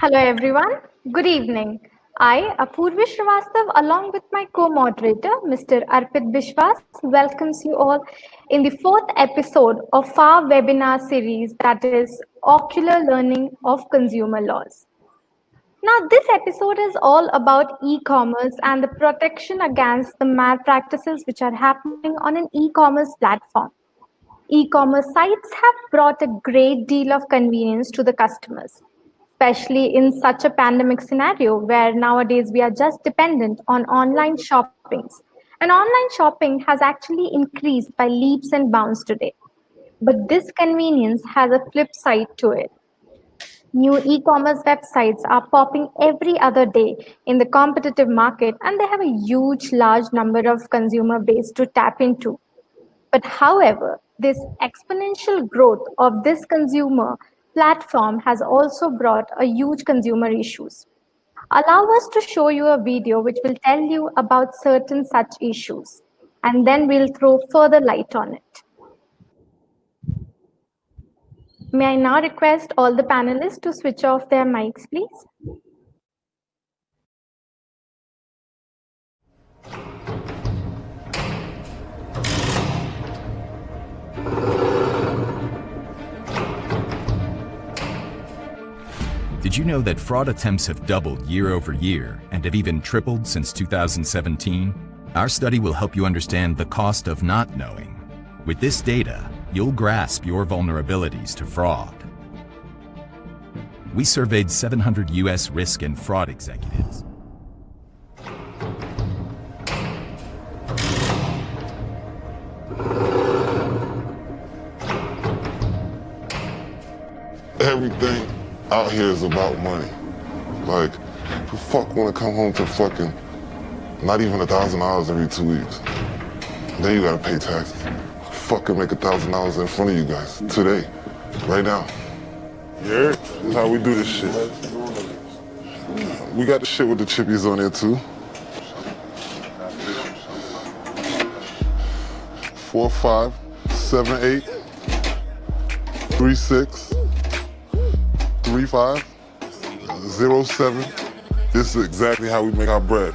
Hello everyone. Good evening. I, Apurvi Srivastav, along with my co-moderator, Mr. Arpit Bishwas, welcomes you all in the fourth episode of our webinar series that is Ocular Learning of Consumer Laws. Now, this episode is all about e-commerce and the protection against the malpractices which are happening on an e-commerce platform. E-commerce sites have brought a great deal of convenience to the customers, especially in such a pandemic scenario where nowadays we are just dependent on online shoppings. And online shopping has actually increased by leaps and bounds today. But this convenience has a flip side to it. New e-commerce websites are popping every other day in the competitive market, and they have a huge, large number of consumer base to tap into. But however, this exponential growth of this consumer platform has also brought a huge consumer issues. Allow us to show you a video which will tell you about certain such issues, and then we'll throw further light on it. May I now request all the panelists to switch off their mics, please? Did you know that fraud attempts have doubled year over year and have even tripled since 2017? Our study will help you understand the cost of not knowing. With this data, you'll grasp your vulnerabilities to fraud. We surveyed 700 US risk and fraud executives. Everything out here is about money. Like, who fuck wanna come home to fucking not even $1,000 every 2 weeks? Then you gotta pay taxes. Fucking make $1,000 in front of you guys today, right now. You heard? That's how we do this shit. We got the shit with the chippies on there too. 4578 36 3507. This is exactly how we make our bread.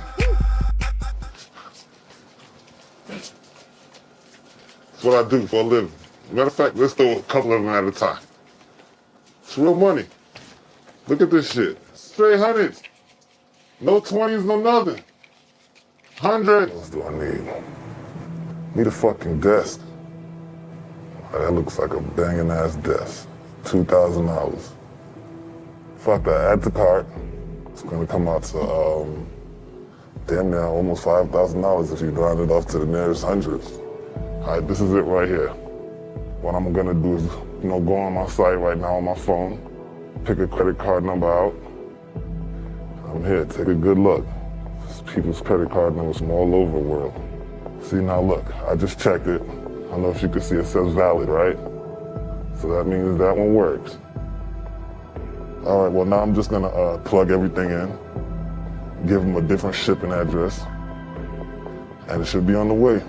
That's what I do for a living. Matter of fact, let's throw a couple of them at a time. It's real money. Look at this shit. Straight hundreds. No 20s, no nothing. Hundreds. What do I need? Need a fucking desk. That looks like a banging ass desk. $2,000. Fuck that, add to cart. It's gonna come out to damn near almost $5,000 if you round it off to the nearest hundreds. All right, this is it right here. What I'm gonna do is, go on my site right now on my phone, pick a credit card number out. I'm here, take a good look. There's people's credit card numbers from all over the world. See, now look, I just checked it. I don't know if you can see it says valid, right? So that means that one works. All right, well now I'm just gonna plug everything in, give them a different shipping address, and it should be on the way.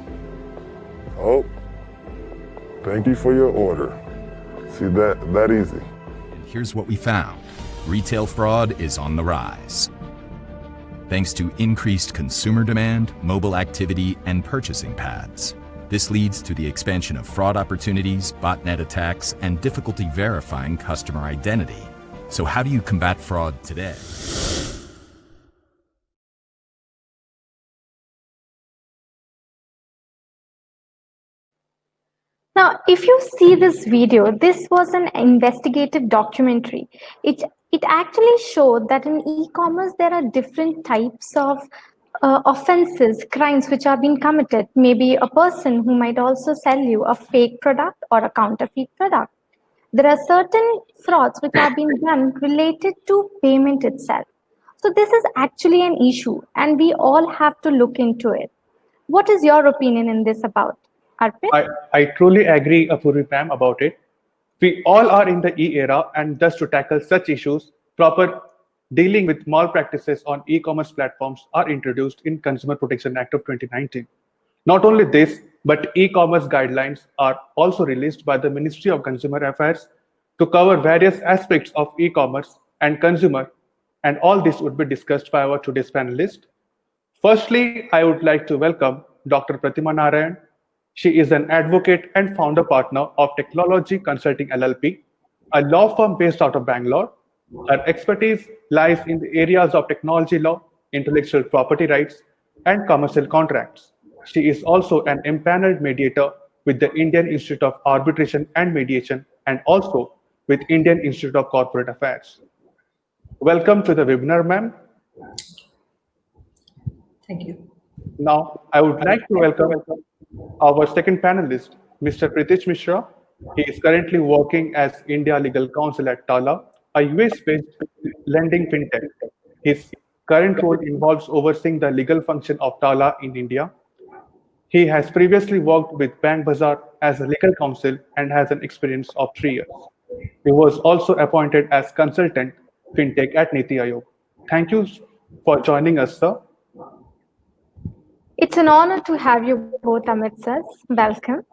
Oh, thank you for your order. See, that easy. And here's what we found. Retail fraud is on the rise. Thanks to increased consumer demand, mobile activity, and purchasing paths. This leads to the expansion of fraud opportunities, botnet attacks, and difficulty verifying customer identity. So how do you combat fraud today? Now, if you see this video, this was an investigative documentary. It actually showed that in e-commerce, there are different types of offenses, crimes which are being committed. Maybe a person who might also sell you a fake product or a counterfeit product. There are certain frauds which are being done related to payment itself. So this is actually an issue, and we all have to look into it. What is your opinion in this about, Arpit? I truly agree, Apurvi ma'am, about it. We all are in the e-era, and thus to tackle such issues, proper dealing with malpractices on e-commerce platforms are introduced in Consumer Protection Act of 2019. Not only this, but e-commerce guidelines are also released by the Ministry of Consumer Affairs to cover various aspects of e-commerce and consumer and all this would be discussed by our today's panelists. Firstly, I would like to welcome Dr. Pratima Narayan. She is an advocate and founder partner of Technology Consulting LLP, a law firm based out of Bangalore. Her expertise lies in the areas of technology law, intellectual property rights, and commercial contracts. She is also an empaneled mediator with the Indian Institute of Arbitration and Mediation and also with Indian Institute of Corporate Affairs. Welcome to the webinar, ma'am. Thank you. Now, I would like to welcome our second panelist, Mr. Pritesh Mishra. He is currently working as India Legal Counsel at Tala, a US-based lending fintech. His current role involves overseeing the legal function of Tala in India. He has previously worked with Bank Bazaar as a legal counsel and has an experience of 3 years. He was also appointed as consultant fintech at Niti Aayog. Thank you for joining us, sir. It's an honor to have you both, Amit sir. Welcome.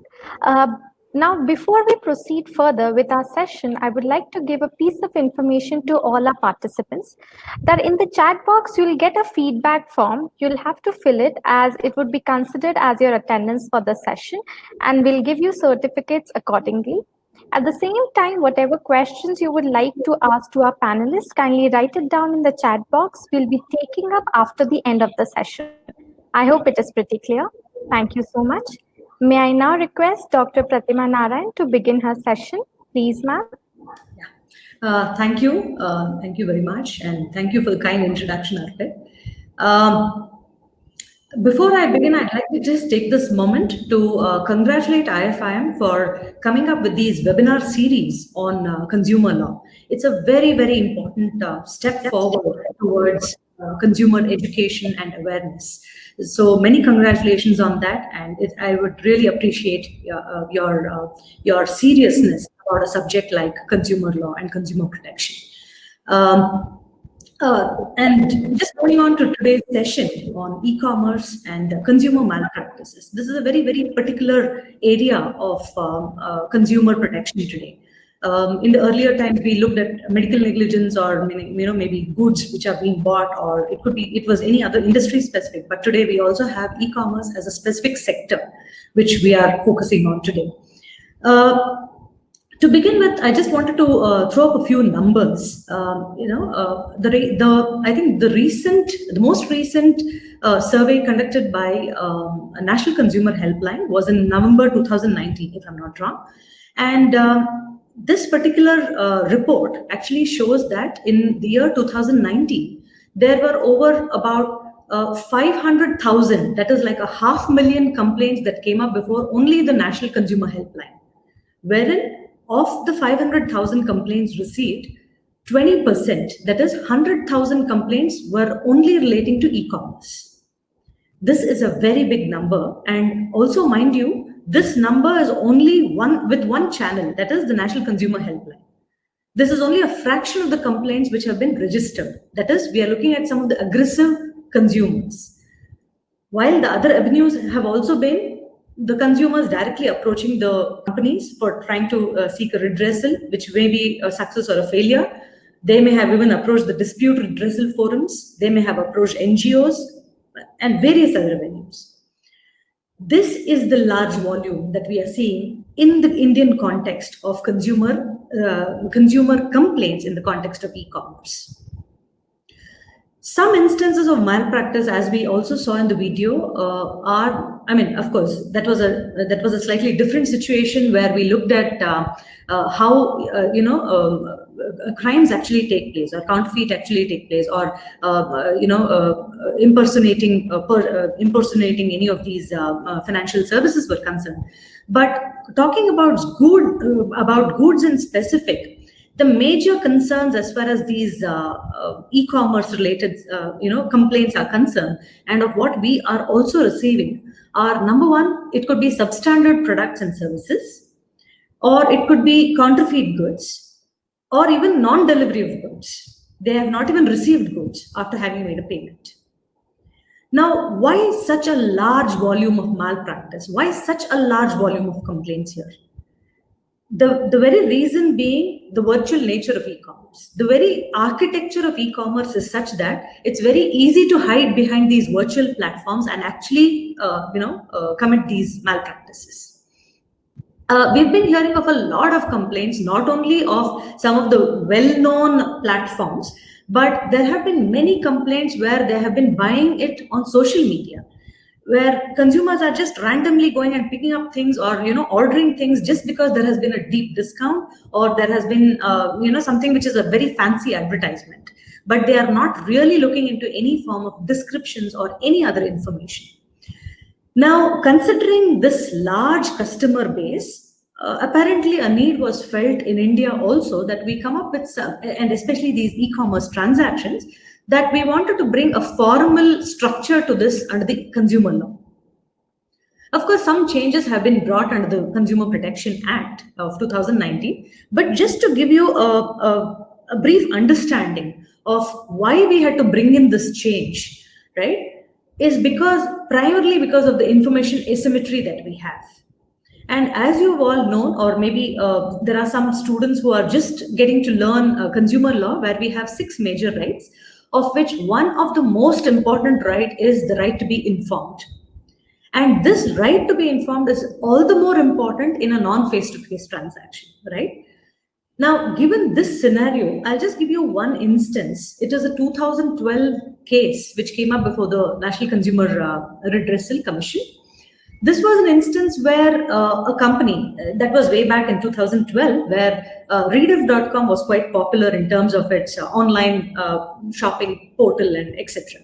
Now, before we proceed further with our session, I would like to give a piece of information to all our participants that in the chat box, you'll get a feedback form. You'll have to fill it as it would be considered as your attendance for the session, and we'll give you certificates accordingly. At the same time, whatever questions you would like to ask to our panelists, kindly write it down in the chat box. We'll be taking up after the end of the session. I hope it is pretty clear. Thank you so much. May I now request Dr. Pratima Narayan to begin her session? Please, ma'am. Thank you. Thank you very much. And thank you for the kind introduction, Arpit. Before I begin, I'd like to just take this moment to congratulate IFIM for coming up with these webinar series on consumer law. It's a very, very important step forward towards consumer education and awareness. So many congratulations on that, and I would really appreciate your seriousness about a subject like consumer law and consumer protection. And just going on to today's session on e-commerce and consumer malpractices. This is a very, very particular area of consumer protection today. In the earlier times, we looked at medical negligence or maybe goods which are being bought, or it was any other industry specific. But today we also have e-commerce as a specific sector, which we are focusing on today. To begin with, I just wanted to throw up a few numbers. I think the most recent survey conducted by a National Consumer Helpline was in November 2019, if I'm not wrong, and this particular report actually shows that in the year 2019, there were over about 500,000, that is like 500,000 complaints that came up before only the National Consumer Helpline, wherein of the 500,000 complaints received, 20%, that is 100,000 complaints were only relating to e-commerce. This is a very big number, and also mind you, this number is only one channel, that is the National Consumer Helpline. This is only a fraction of the complaints which have been registered. That is, we are looking at some of the aggressive consumers. While the other avenues have also been the consumers directly approaching the companies for trying to seek a redressal, which may be a success or a failure. They may have even approached the dispute redressal forums. They may have approached NGOs and various other avenues. This is the large volume that we are seeing in the Indian context of consumer complaints in the context of e-commerce. Some instances of malpractice, as we also saw in the video, of course, that was a slightly different situation where we looked at how crimes actually take place, or counterfeit actually take place, or impersonating any of these financial services were concerned. But talking about goods in specific, the major concerns as far as these e-commerce related complaints are concerned, and of what we are also receiving, are number one, it could be substandard products and services, or it could be counterfeit goods, or even non-delivery of goods. They have not even received goods after having made a payment. Now, why such a large volume of malpractice? Why such a large volume of complaints here? The very reason being the virtual nature of e-commerce. The very architecture of e-commerce is such that it's very easy to hide behind these virtual platforms and actually, commit these malpractices. We've been hearing of a lot of complaints, not only of some of the well-known platforms, but there have been many complaints where they have been buying it on social media, where consumers are just randomly going and picking up things or ordering things just because there has been a deep discount or there has been something which is a very fancy advertisement, but they are not really looking into any form of descriptions or any other information. Now, considering this large customer base, apparently a need was felt in India also that we come up with some, and especially these e-commerce transactions, that we wanted to bring a formal structure to this under the consumer law. Of course, some changes have been brought under the Consumer Protection Act of 2019, but just to give you a brief understanding of why we had to bring in this change, right, is primarily because of the information asymmetry that we have. And as you've all known, or maybe there are some students who are just getting to learn consumer law, where we have 6 major rights, of which one of the most important right is the right to be informed. And this right to be informed is all the more important in a non-face-to-face transaction, right? Now, given this scenario, I'll just give you one instance. It is a 2012 case which came up before the National Consumer Redressal Commission. This was an instance where a company, that was way back in 2012, where Rediff.com was quite popular in terms of its online shopping portal and etc.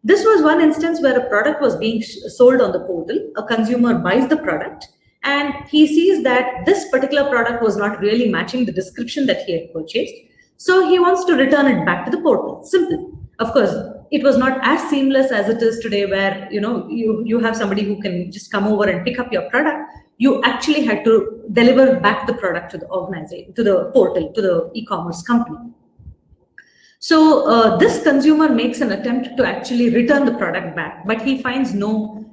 This was one instance where a product was being sold on the portal. A consumer buys the product and he sees that this particular product was not really matching the description that he had purchased. So he wants to return it back to the portal. Simple. Of course, it was not as seamless as it is today, where you have somebody who can just come over and pick up your product. You actually had to deliver back the product to the organization, to the portal, to the e-commerce company. So this consumer makes an attempt to actually return the product back, but he finds no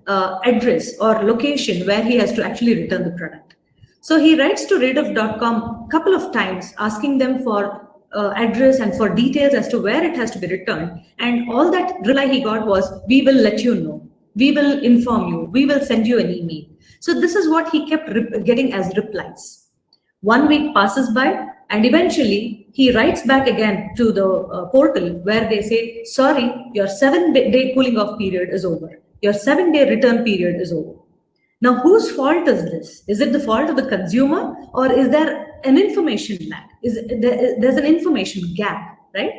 address or location where he has to actually return the product. So he writes to Rediff.com a couple of times, asking them for address and for details as to where it has to be returned. And all that reply he got was, we will let you know, we will inform you, we will send you an email. So this is what he kept getting as replies. 1 week passes by, and eventually he writes back again to the portal where they say, sorry, your 7-day cooling off period is over. Your 7-day return period is over. Now, whose fault is this? Is it the fault of the consumer, or is there an information lag? There's an information gap, right?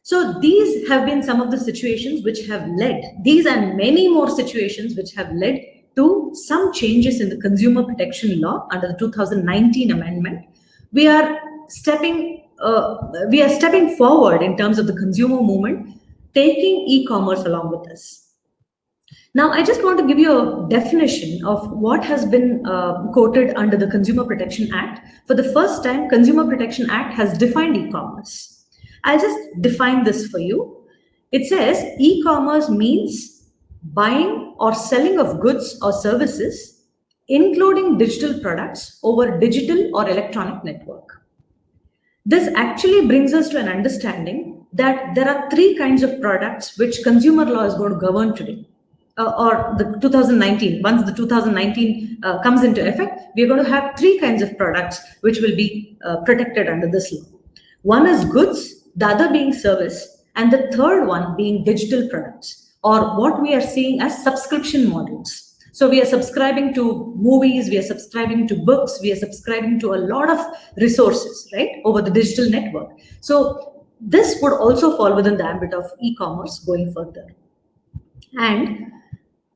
So these have been some of the situations which have led, these and many more situations which have led to some changes in the consumer protection law under the 2019 amendment. We are stepping forward in terms of the consumer movement, taking e-commerce along with us. Now, I just want to give you a definition of what has been quoted under the Consumer Protection Act. For the first time, Consumer Protection Act has defined e-commerce. I'll just define this for you. It says e-commerce means buying or selling of goods or services, including digital products, over digital or electronic network. This actually brings us to an understanding that there are 3 kinds of products which consumer law is going to govern today. Or the 2019, once the 2019 comes into effect, we're going to have 3 kinds of products which will be protected under this law. One is goods, the other being service, and the third one being digital products, or what we are seeing as subscription models. So we are subscribing to movies, we are subscribing to books, we are subscribing to a lot of resources, right, over the digital network. So this would also fall within the ambit of e-commerce going further. And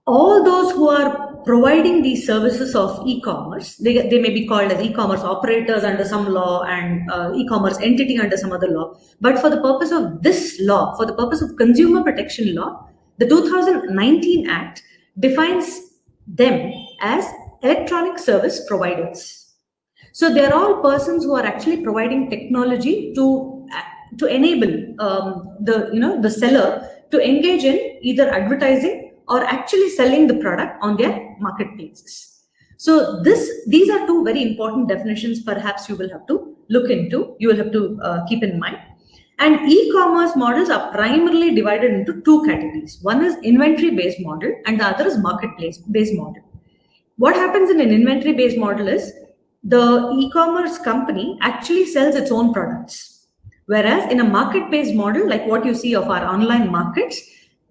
all those who are providing these services of e-commerce, they may be called as e-commerce operators under some law and e-commerce entity under some other law. But for the purpose of this law, for the purpose of consumer protection law, the 2019 Act defines them as electronic service providers. So they're all persons who are actually providing technology to enable the seller to engage in either advertising or actually selling the product on their marketplaces. So these are two very important definitions perhaps you will have to look into, you will have to keep in mind. And e-commerce models are primarily divided into two categories. One is inventory-based model and the other is marketplace-based model. What happens in an inventory-based model is the e-commerce company actually sells its own products. Whereas in a market-based model, like what you see of our online markets,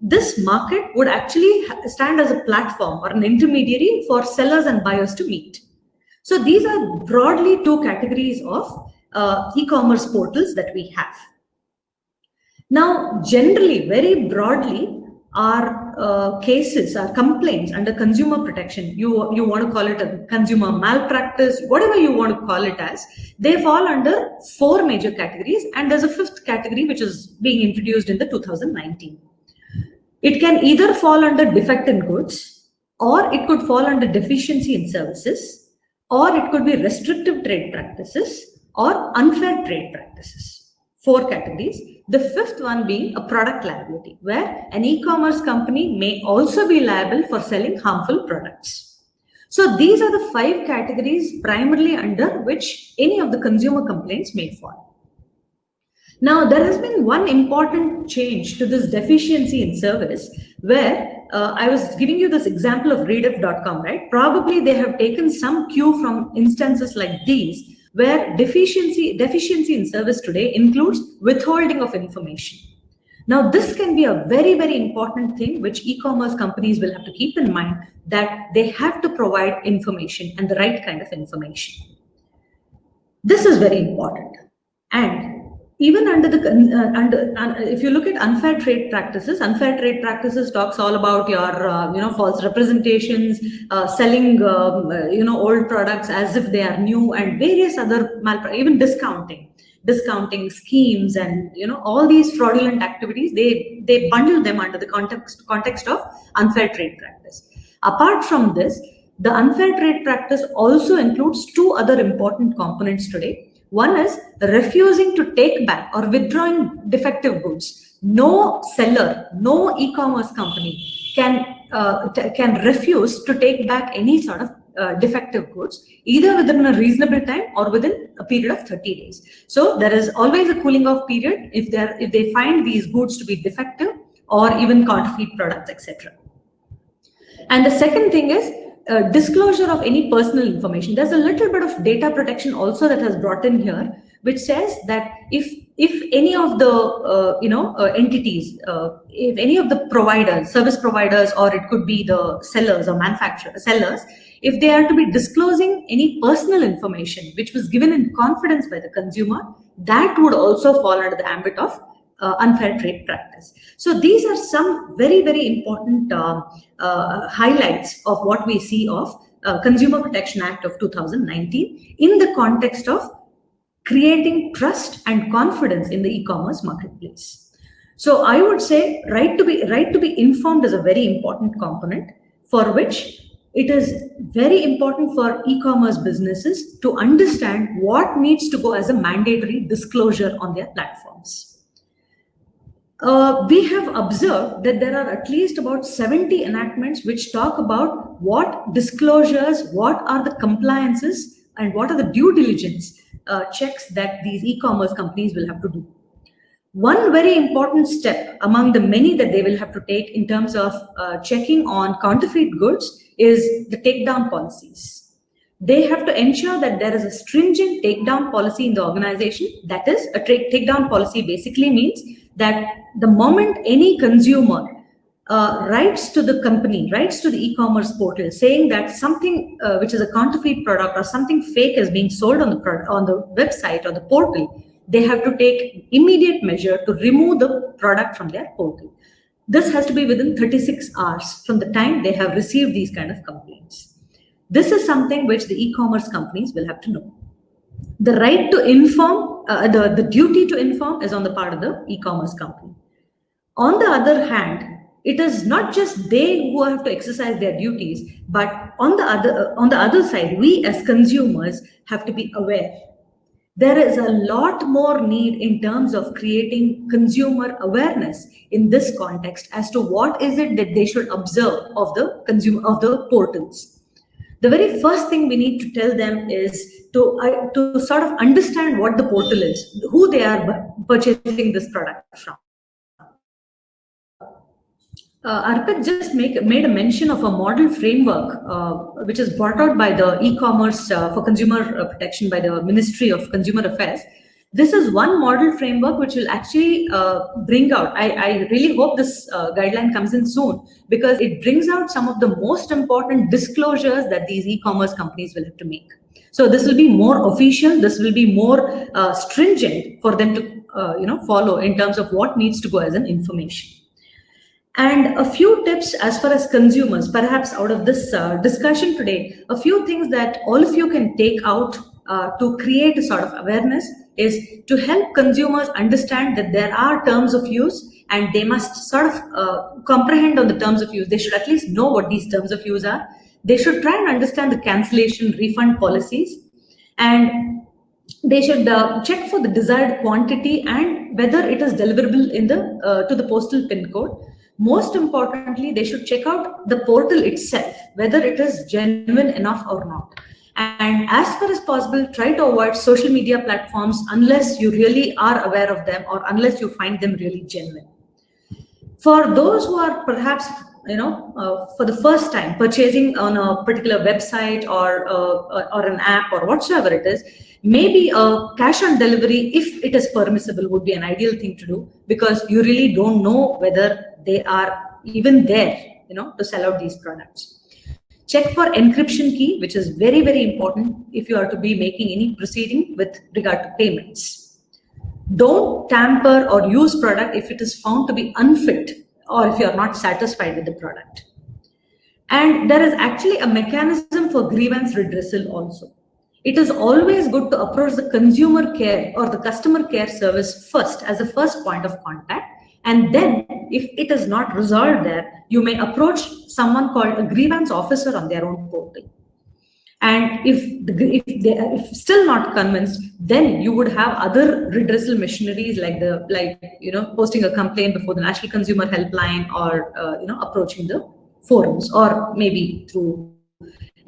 this market would actually stand as a platform or an intermediary for sellers and buyers to meet. So these are broadly two categories of e-commerce portals that we have. Now, generally, very broadly, our cases, our complaints under consumer protection, you want to call it a consumer malpractice, whatever you want to call it as, they fall under four major categories, and there's a fifth category which is being introduced in the 2019. It can either fall under defect in goods, or it could fall under deficiency in services, or it could be restrictive trade practices or unfair trade practices. Four categories. The fifth one being a product liability, where an e-commerce company may also be liable for selling harmful products. So these are the five categories primarily under which any of the consumer complaints may fall. Now, there has been one important change to this deficiency in service, where I was giving you this example of Rediff.com, right? Probably they have taken some cue from instances like these, where deficiency in service today includes withholding of information. Now, this can be a very, very important thing which e-commerce companies will have to keep in mind, that they have to provide information and the right kind of information. This is very important. And even under the if you look at unfair trade practices talks all about your false representations, selling old products as if they are new, and various other even discounting schemes, and all these fraudulent activities, they bundle them under the context of unfair trade practice. Apart from this, the unfair trade practice also includes two other important components today. One is refusing to take back or withdrawing defective goods. No seller, no e-commerce company can refuse to take back any sort of defective goods, either within a reasonable time or within a period of 30 days. So there is always a cooling off period if they find these goods to be defective or even counterfeit products, etc. And the second thing is disclosure of any personal information. There's a little bit of data protection also that has brought in here, which says that if any of the entities, if any of the providers, service providers, or it could be the sellers or sellers, if they are to be disclosing any personal information which was given in confidence by the consumer, that would also fall under the ambit of unfair trade practice. So these are some very, very important highlights of what we see of Consumer Protection Act of 2019 in the context of creating trust and confidence in the e-commerce marketplace. So I would say right to be informed is a very important component, for which it is very important for e-commerce businesses to understand what needs to go as a mandatory disclosure on their platforms. We have observed that there are at least about 70 enactments which talk about what disclosures, what are the compliances, and what are the due diligence checks that these e-commerce companies will have to do. One very important step among the many that they will have to take in terms of checking on counterfeit goods is the takedown policies. They have to ensure that there is a stringent takedown policy in the organization. That is, a takedown policy basically means that the moment any consumer writes to the company, writes to the e-commerce portal saying that something which is a counterfeit product or something fake is being sold on the website or the portal, they have to take immediate measure to remove the product from their portal. This has to be within 36 hours from the time they have received these kind of complaints. This is something which the e-commerce companies will have to know. The right to inform, the duty to inform is on the part of the e-commerce company. On the other hand, it is not just they who have to exercise their duties, but on the other side, we as consumers have to be aware. There is a lot more need in terms of creating consumer awareness in this context as to what is it that they should observe of the portals. the very first thing we need to tell them is to sort of understand what the portal is, who they are purchasing this product from. Arpit just made a mention of a model framework which is brought out by the e-commerce for consumer protection by the Ministry of Consumer Affairs. This is one model framework which will actually bring out, I really hope this guideline comes in soon, because it brings out some of the most important disclosures that these e-commerce companies will have to make. So this will be more official, this will be more stringent for them to follow in terms of what needs to go as an information. And a few tips as far as consumers, perhaps out of this discussion today, a few things that all of you can take out to create a sort of awareness is to help consumers understand that there are terms of use and they must sort of comprehend on the terms of use. They should at least know what these terms of use are. They should try and understand the cancellation refund policies, and they should check for the desired quantity and whether it is deliverable in the to the postal pin code. Most importantly, they should check out the portal itself, whether it is genuine enough or not. And as far as possible, try to avoid social media platforms unless you really are aware of them or unless you find them really genuine. For those who are perhaps for the first time purchasing on a particular website or an app or whatsoever it is, maybe a cash on delivery, if it is permissible, would be an ideal thing to do, because you really don't know whether they are even there, to sell out these products. Check for encryption key, which is very, very important if you are to be making any proceeding with regard to payments. Don't tamper or use product if it is found to be unfit or if you are not satisfied with the product. And there is actually a mechanism for grievance redressal also. It is always good to approach the consumer care or the customer care service first as a first point of contact. And then if it is not resolved there, you may approach someone called a grievance officer on their own portal. And if still not convinced, then you would have other redressal machineries like posting a complaint before the National Consumer Helpline or approaching the forums or maybe through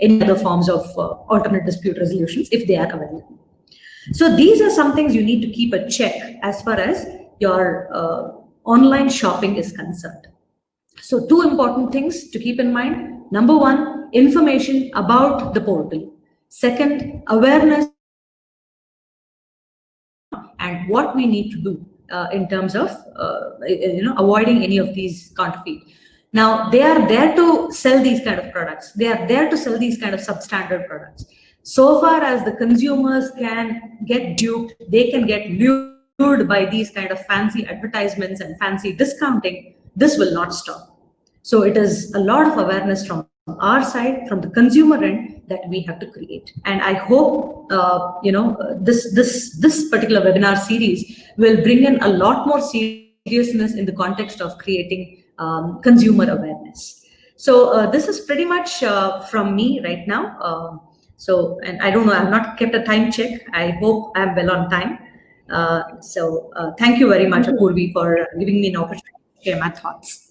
any other forms of alternate dispute resolutions if they are available. So these are some things you need to keep a check as far as your online shopping is concerned. So two important things to keep in mind. Number one, information about the portal. Second, awareness and what we need to do in terms of avoiding any of these counterfeit. Now, they are there to sell these kind of products. They are there to sell these kind of substandard products. So far as the consumers can get duped, they can get lured by these kind of fancy advertisements and fancy discounting, this will not stop. So it is a lot of awareness from our side, from the consumer end, that we have to create. And I hope this particular webinar series will bring in a lot more seriousness in the context of creating consumer awareness. So this is pretty much from me right now. And I don't know, I have not kept a time check. I hope I'm well on time. Thank you very much, Apurvi, for giving me an opportunity to share my thoughts.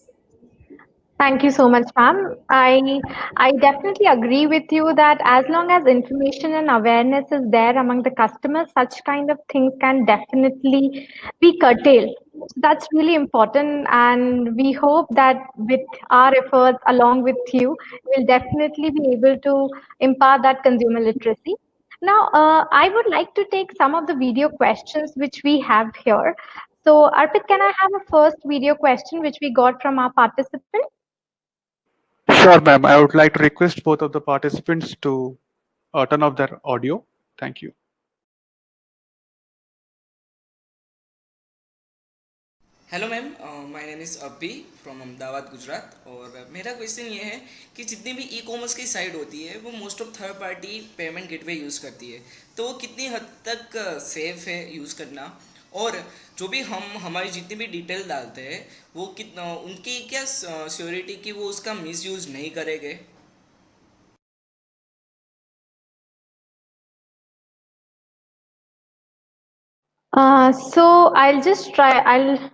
Thank you so much, ma'am. I definitely agree with you that as long as information and awareness is there among the customers, such kind of things can definitely be curtailed. So that's really important, and we hope that with our efforts along with you, we'll definitely be able to impart that consumer literacy. Now, I would like to take some of the video questions which we have here. So, Arpit, can I have a first video question which we got from our participant? Sure, ma'am. I would like to request both of the participants to turn off their audio. Thank you. Hello ma'am, my name is Abbi from Ahmedabad Gujarat. और मेरा question ये है कि जितनी भी e commerce की site होती है वो most of third party payment gateway use करती है, तो वो कितनी हद तक सेफ है यूज़ करना, और जो भी हमारी जितनी भी डिटेल डालते हैं वो उनकी क्या श्योरिटी कि वो उसका मिसयूज़ नहीं करेंगे? So I'll just try.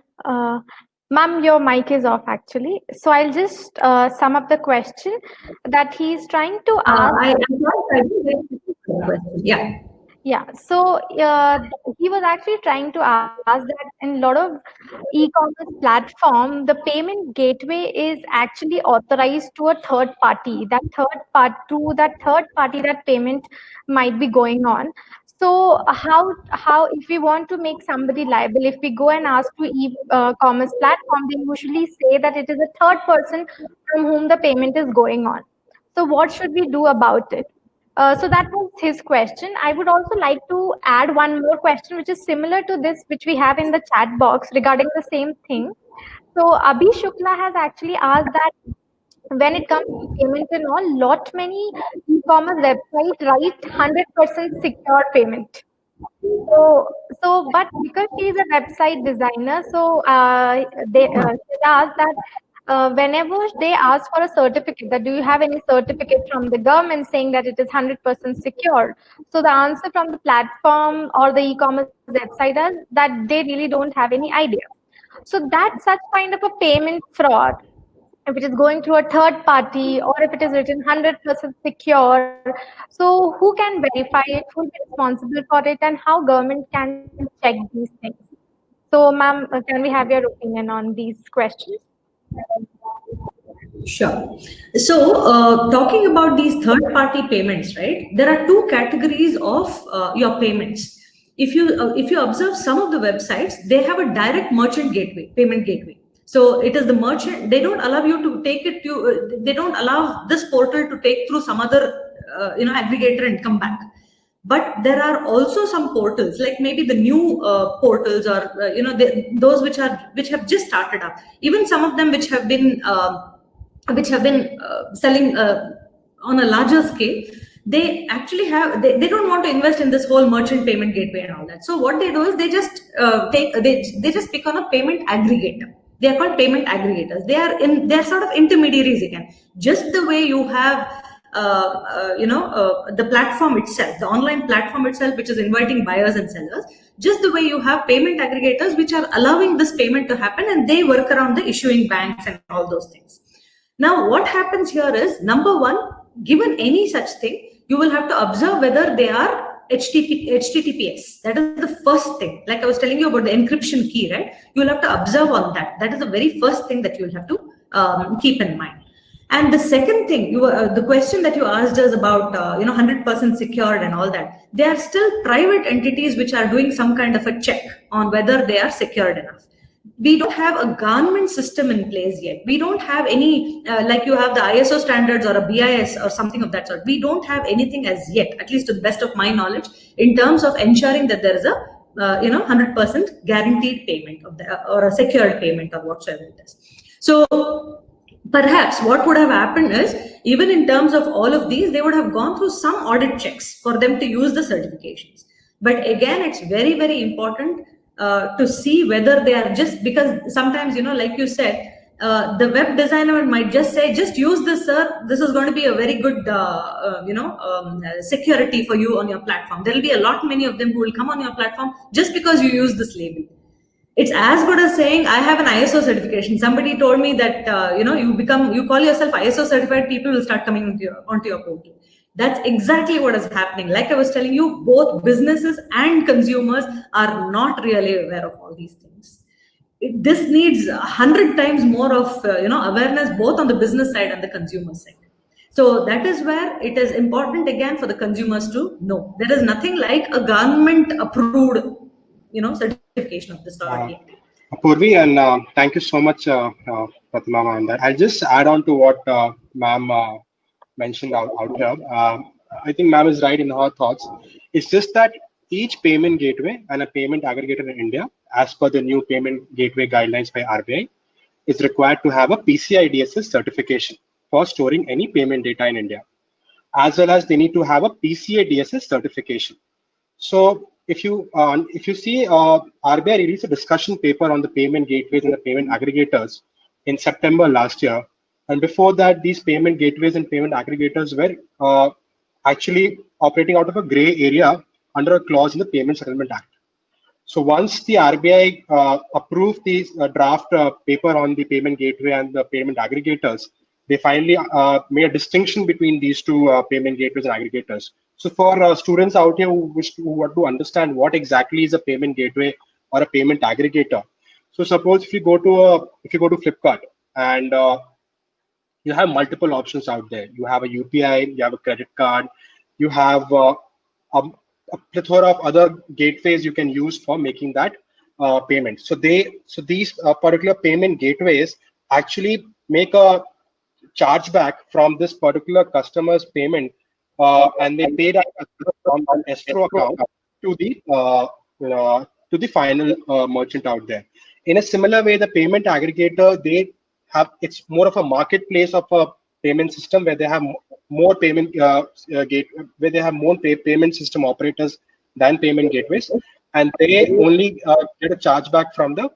Ma'am, your mic is off actually. So I'll just sum up the question that he's trying to ask. I'm sorry, I didn't get the question. Yeah. Yeah, so he was actually trying to ask that in a lot of e-commerce platform, the payment gateway is actually authorized to a third party. That third party, that payment might be going on. So how if we want to make somebody liable, if we go and ask to e-commerce platform, they usually say that it is a third person from whom the payment is going on. So what should we do about it? So that was his question. I would also like to add one more question, which is similar to this, which we have in the chat box regarding the same thing. So Abhi Shukla has actually asked that when it comes to payment and all, lot many e-commerce websites write 100% secure payment. But because she is a website designer, so she asked that whenever they ask for a certificate, that do you have any certificate from the government saying that it is 100% secure? So the answer from the platform or the e-commerce website is that they really don't have any idea. So that's such kind of a payment fraud. If it is going through a third party or if it is written 100% secure, so who can verify it, who will be responsible for it, and how government can check these things? So ma'am, can we have your opinion on these questions? Sure. So, talking about these third-party payments, right? There are two categories of your payments. If you observe some of the websites, they have a direct merchant gateway, payment gateway. So it is the merchant. They don't allow you to take it to. They don't allow this portal to take through some other aggregator and come back. But there are also some portals, like maybe the new portals, or those which have just started up. Even some of them which have been selling on a larger scale. They actually have. They don't want to invest in this whole merchant payment gateway and all that. So what they do is they just they just pick on a payment aggregator. They are called payment aggregators. They're sort of intermediaries again. Just the way you have the platform itself, the online platform itself, which is inviting buyers and sellers, just the way you have payment aggregators which are allowing this payment to happen, and they work around the issuing banks and all those things. Now, what happens here is, number one, given any such thing, you will have to observe whether they are HTTPS. That is the first thing. Like I was telling you about the encryption key, right? You will have to observe on that. That is the very first thing that you will have to keep in mind. And the second thing, the question that you asked us about, 100% secured and all that, they are still private entities which are doing some kind of a check on whether they are secured enough. We don't have a government system in place yet. We don't have any, like you have the ISO standards or a BIS or something of that sort. We don't have anything as yet, at least to the best of my knowledge, in terms of ensuring that there is a 100% guaranteed payment or a secured payment or whatsoever it is. So perhaps what would have happened is, even in terms of all of these, they would have gone through some audit checks for them to use the certifications. But again, it's very, very important to see whether they are, just because sometimes, like you said, the web designer might just say, just use this, sir. This is going to be a very good, security for you on your platform. There will be a lot many of them who will come on your platform just because you use this label. It's as good as saying, I have an ISO certification. Somebody told me that, you call yourself ISO certified, people will start coming onto your portal. That's exactly what is happening. Like I was telling you, both businesses and consumers are not really aware of all these things. This needs 100 times more of awareness, both on the business side and the consumer side. So that is where it is important again for the consumers to know. There is nothing like a government approved certification of this sort. Purvi, and thank you so much, Pratima, on that. I'll just add on to what ma'am mentioned out here. I think ma'am is right in her thoughts. It's just that each payment gateway and a payment aggregator in India, as per the new payment gateway guidelines by RBI, is required to have a PCI DSS certification for storing any payment data in India, as well as they need to have a PCI DSS certification. So if you see, RBI released a discussion paper on the payment gateways and the payment aggregators in September last year. And before that, these payment gateways and payment aggregators were actually operating out of a gray area under a clause in the Payment Settlement Act. So once the RBI approved the draft paper on the payment gateway and the payment aggregators, they finally made a distinction between these two payment gateways and aggregators. So for students out here who want to understand what exactly is a payment gateway or a payment aggregator. So suppose if you go to Flipkart and you have multiple options out there. You have a UPI, you have a credit card, you have a plethora of other gateways you can use for making that payment. So these particular payment gateways actually make a chargeback from this particular customer's payment, and they pay that from an escrow account to the final merchant out there. In a similar way, the payment aggregator, it's more of a marketplace of a payment system where they have more payment where they have more payment system operators than payment gateways, and they only get a chargeback from the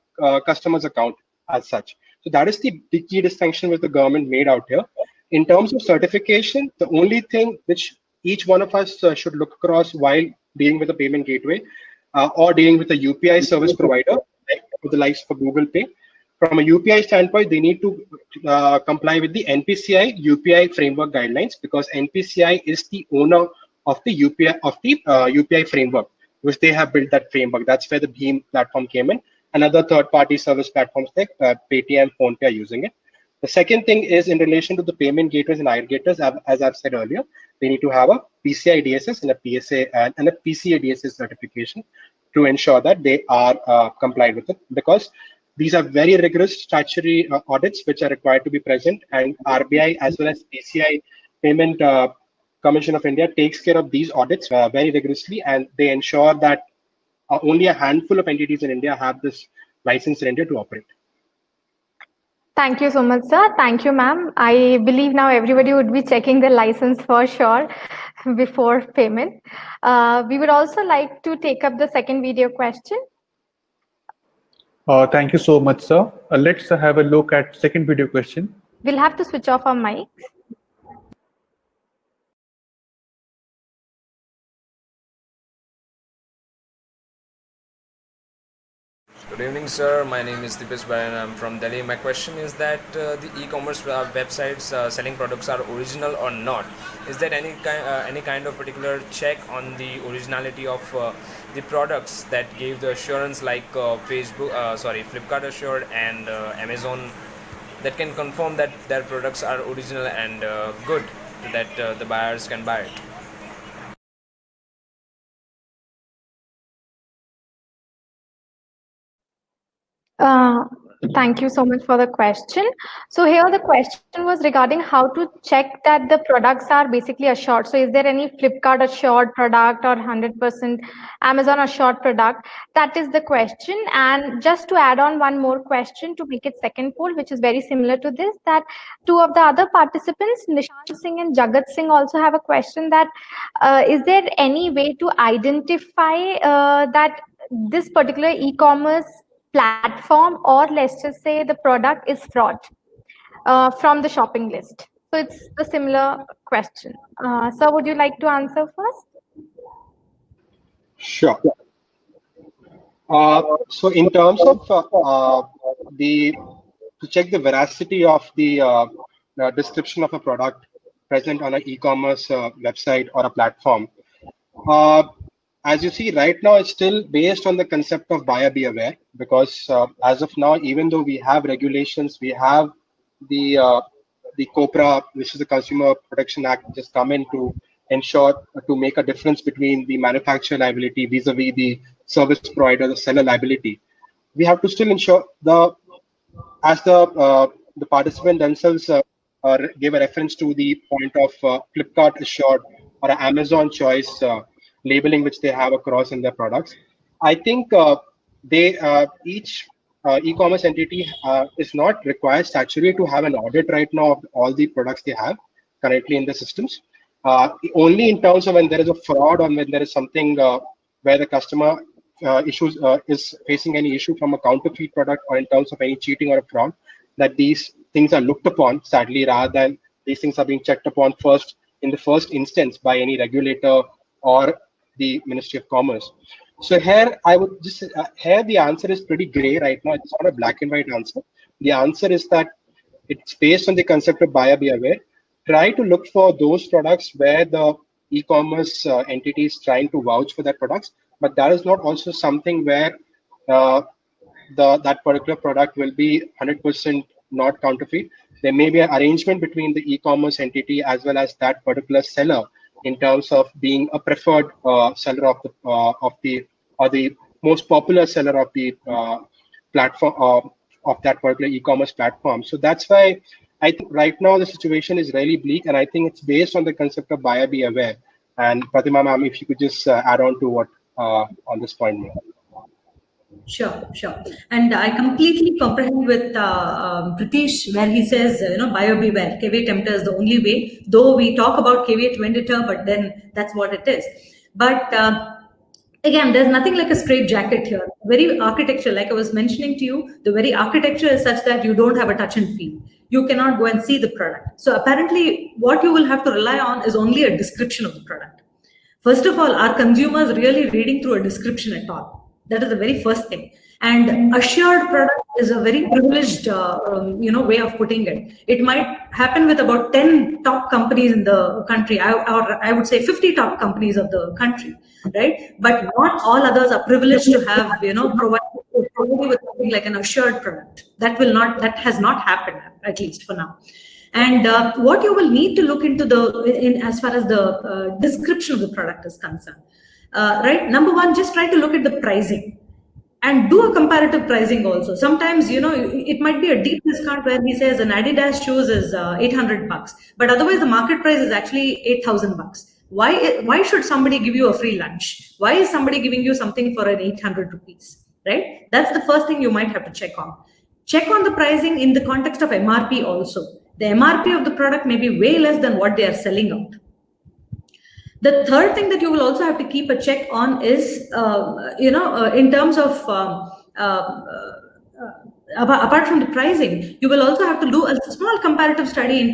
customer's account as such. So that is the key distinction which the government made out here. In terms of certification, the only thing which each one of us should look across while dealing with a payment gateway or dealing with a UPI service provider, like the likes for Google Pay, from a UPI standpoint, they need to comply with the NPCI UPI framework guidelines, because NPCI is the owner of the UPI framework, which they have built that framework. That's where the Bheem platform came in, and other third-party service platforms like Paytm, PhonePe are using it. The second thing is in relation to the payment gateways and aggregators, as I've said earlier, they need to have a PCI DSS and a PSA and a PCA DSS certification to ensure that they are compliant with it, because these are very rigorous statutory audits which are required to be present, and RBI as well as PCI Payment Commission of India takes care of these audits very rigorously, and they ensure that only a handful of entities in India have this license in India to operate. Thank you so much, sir. Thank you, ma'am. I believe now everybody would be checking the license for sure before payment. We would also like to take up the second video question. Thank you so much, sir. Let's have a look at second video question. We'll have to switch off our mics. Good evening, sir. My name is Dipesh Bhai and I'm from Delhi. My question is that the e-commerce websites selling products are original or not? Is there any kind of particular check on the originality of the products that gave the assurance, like Flipkart assured and Amazon, that can confirm that their products are original and good, that the buyers can buy it? Thank you so much for the question. So here the question was regarding how to check that the products are basically assured. So is there any Flipkart assured product or 100% Amazon assured product? That is the question. And just to add on one more question to make it second poll, which is very similar to this, that two of the other participants, Nishant Singh and Jagat Singh, also have a question that is there any way to identify that this particular e-commerce platform, or let's just say the product, is fraud from the shopping list? So it's a similar question. Sir, would you like to answer first? Sure. So in terms of to check the veracity of the description of a product present on an e-commerce website or a platform, as you see right now, it's still based on the concept of buyer be aware, because as of now, even though we have regulations, we have the COPRA, which is the Consumer Protection Act, just come in to ensure, to make a difference between the manufacturer liability vis-a-vis the service provider, the seller liability. We have to still ensure as the participant themselves gave a reference to the point of Flipkart assured or Amazon choice labeling which they have across in their products. I think each e-commerce entity is not required statutorily to have an audit right now of all the products they have currently in the systems. Only in terms of when there is a fraud or when there is something where the customer is facing any issue from a counterfeit product, or in terms of any cheating or a fraud, that these things are looked upon, sadly, rather than these things are being checked upon first in the first instance by any regulator or the Ministry of Commerce. So here I would just here the answer is pretty gray right now. It's not a black and white answer. The answer is that it's based on the concept of buyer be aware. Try to look for those products where the e-commerce entity is trying to vouch for that products, but that is not also something where uh, that particular product will be 100% not counterfeit. There may be an arrangement between the e-commerce entity as well as that particular seller in terms of being a preferred seller of the or the most popular seller of the platform of that particular e-commerce platform. So that's why I think right now the situation is really bleak, and I think it's based on the concept of buyer be aware. And Pratima ma'am, if you could just add on to what on this point, ma'am. Sure, sure. And I completely comprehend with Pritish where he says, buyer beware, caveat emptor is the only way. Though we talk about caveat vendor, but then that's what it is. But again, there's nothing like a straight jacket here. Very architecture, like I was mentioning to you, the very architecture is such that you don't have a touch and feel. You cannot go and see the product. So apparently what you will have to rely on is only a description of the product. First of all, are consumers really reading through a description at all? That is the very first thing. And assured product is a very privileged, way of putting it. It might happen with about 10 top companies in the country, or I would say 50 top companies of the country, right? But not all others are privileged to have, provided with something like an assured product. That has not happened, at least for now. And what you will need to look into as far as the description of the product is concerned. Right, number one, just try to look at the pricing and do a comparative pricing also. Sometimes, it might be a deep discount where he says an Adidas shoes is $800, but otherwise the market price is actually $8,000. Why should somebody give you a free lunch? Why is somebody giving you something for an 800 rupees, right? That's the first thing you might have to check on. Check on the pricing in the context of MRP also. The MRP of the product may be way less than what they are selling out. The third thing that you will also have to keep a check on is, in terms of, apart from the pricing, you will also have to do a small comparative study in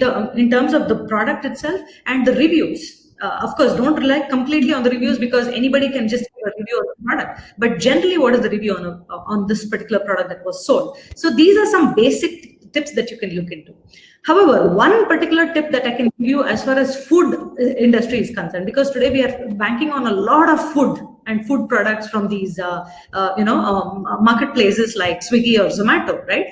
terms of the product itself and the reviews. Of course, don't rely completely on the reviews because anybody can just give a review of the product. But generally, what is the review on this particular product that was sold? So these are some basic tips that you can look into. However, one particular tip that I can give you as far as food industry is concerned, because today we are banking on a lot of food and food products from these, marketplaces like Swiggy or Zomato, right?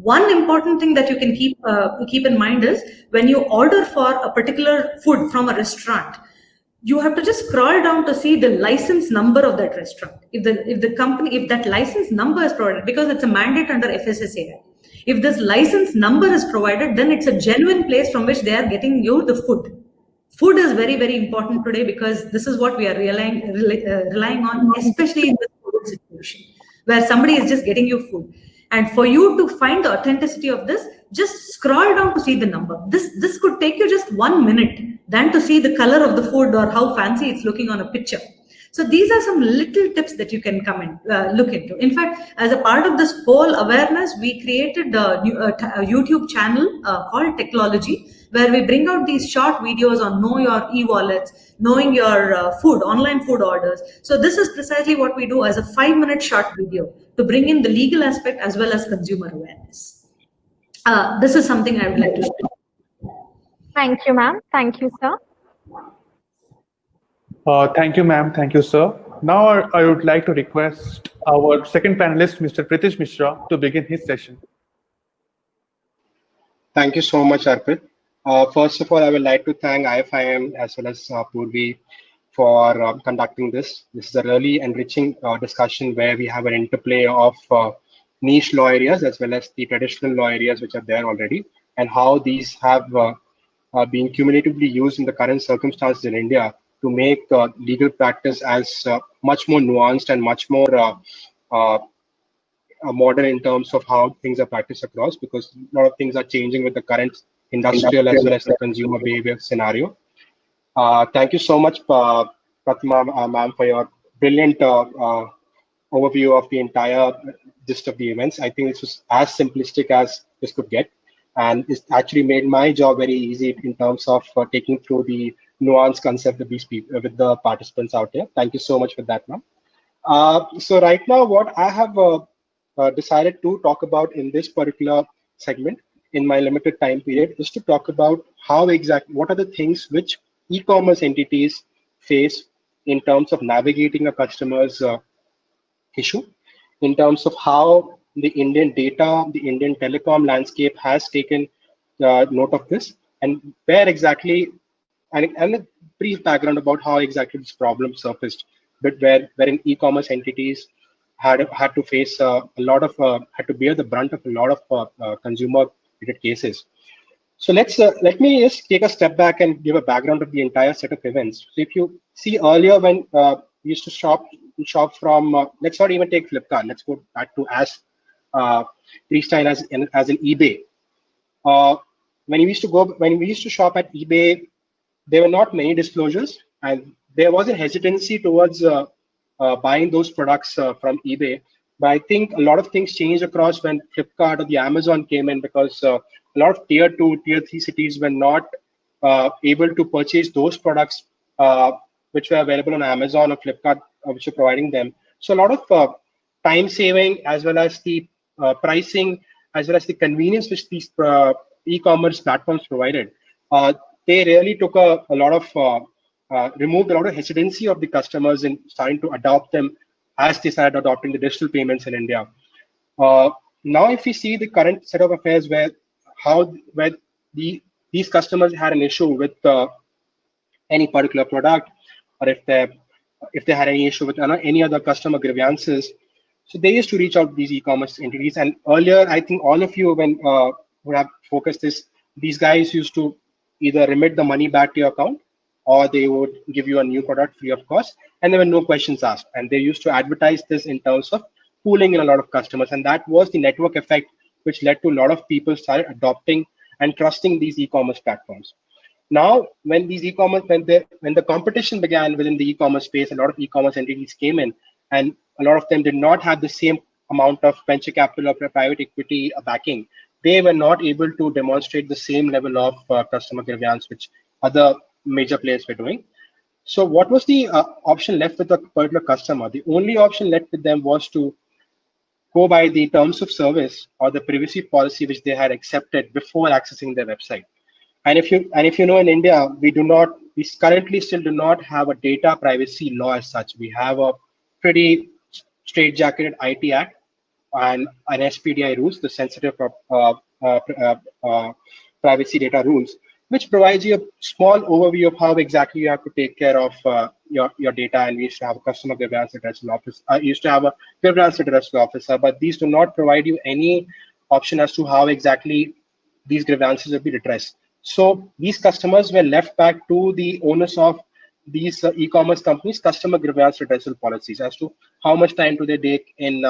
One important thing that you can keep in mind is when you order for a particular food from a restaurant, you have to just scroll down to see the license number of that restaurant. If that license number is provided, because it's a mandate under FSSAI. If this license number is provided, then it's a genuine place from which they are getting you the food. Food is very, very important today because this is what we are relying on, especially in this COVID situation, where somebody is just getting you food. And for you to find the authenticity of this, just scroll down to see the number. This could take you just 1 minute than to see the color of the food or how fancy it's looking on a picture. So these are some little tips that you can come and look into. In fact, as a part of this whole awareness, we created a YouTube channel called Technology, where we bring out these short videos on know your e-wallets, knowing your food, online food orders. So this is precisely what we do as a 5-minute short video to bring in the legal aspect as well as consumer awareness. This is something I would like to share. Thank you, ma'am. Thank you, sir. Thank you, ma'am. Thank you, sir. Now I would like to request our second panelist, Mr. Pritish Mishra, to begin his session. Thank you so much, Arpit. First of all, I would like to thank IFIM as well as Purvi for conducting this. This is a really enriching discussion where we have an interplay of niche law areas as well as the traditional law areas which are there already, and how these have been cumulatively used in the current circumstances in India to make legal practice as much more nuanced and much more modern in terms of how things are practiced across, because a lot of things are changing with the current industrial as well as the consumer behavior scenario. Thank you so much, Pratima ma'am, for your brilliant overview of the entire gist of the events. I think this was as simplistic as this could get, and it's actually made my job very easy in terms of taking through the nuanced concept with these people, with the participants out there. Thank you so much for that, ma'am. So right now, what I have decided to talk about in this particular segment in my limited time period is to talk about what are the things which e-commerce entities face in terms of navigating a customer's issue, in terms of how the Indian data, the Indian telecom landscape has taken note of this, and where exactly, and a brief background about how exactly this problem surfaced, but wherein e-commerce entities had to face a lot of had to bear the brunt of a lot of consumer related cases. So let me just take a step back and give a background of the entire set of events. So if you see earlier when we used to shop from, let's not even take Flipkart. Let's go back to as Freestyle as an eBay. When we used to shop at eBay, there were not many disclosures, and there was a hesitancy towards buying those products from eBay. But I think a lot of things changed across when Flipkart or the Amazon came in, because a lot of tier 2, tier 3 cities were not able to purchase those products which were available on Amazon or Flipkart, which are providing them. So a lot of time saving, as well as the pricing, as well as the convenience which these e-commerce platforms provided, they really took a lot of removed a lot of hesitancy of the customers in starting to adopt them as they started adopting the digital payments in India. Now, if we see the current set of affairs where these customers had an issue with any particular product, or if they had any issue with any other customer grievances, so they used to reach out to these e-commerce entities. And earlier, I think all of you when would have focused this, these guys used to either remit the money back to your account, or they would give you a new product free of cost, and there were no questions asked. And they used to advertise this in terms of pooling in a lot of customers, and that was the network effect which led to a lot of people started adopting and trusting these e-commerce platforms. Now, when the competition began within the e-commerce space, a lot of e-commerce entities came in, and a lot of them did not have the same amount of venture capital or private equity backing. They were not able to demonstrate the same level of customer grievance which other major players were doing. So what was the option left with the particular customer? The only option left with them was to go by the terms of service or the privacy policy which they had accepted before accessing their website. And if you know, in India, we currently still do not have a data privacy law as such. We have a pretty straitjacketed IT Act and an SPDI rules, the sensitive privacy data rules, which provides you a small overview of how exactly you have to take care of your data. And we used to have a customer grievance redressal office. Used to have a grievance redressal officer, but these do not provide you any option as to how exactly these grievances will be redressed. So these customers were left back to the owners of these e-commerce companies' customer grievance redressal policies as to how much time do they take in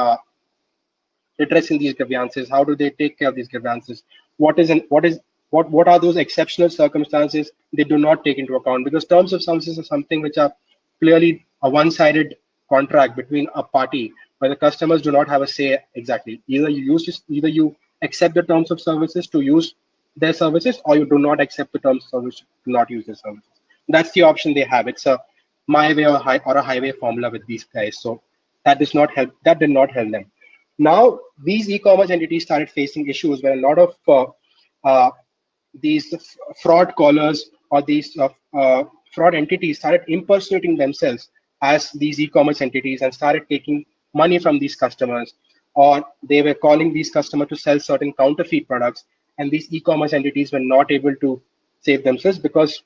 redressing these grievances, how do they take care of these grievances, what are those exceptional circumstances they do not take into account, because terms of services are something which are clearly a one-sided contract between a party where the customers do not have a say exactly. Either you accept the terms of services to use their services, or you do not accept the terms of service to not use their services. That's the option they have. It's a my way or a highway formula with these guys. So that does not help. That did not help them. Now these e-commerce entities started facing issues where a lot of these fraud callers or these fraud entities started impersonating themselves as these e-commerce entities and started taking money from these customers, or they were calling these customers to sell certain counterfeit products, and these e-commerce entities were not able to save themselves, because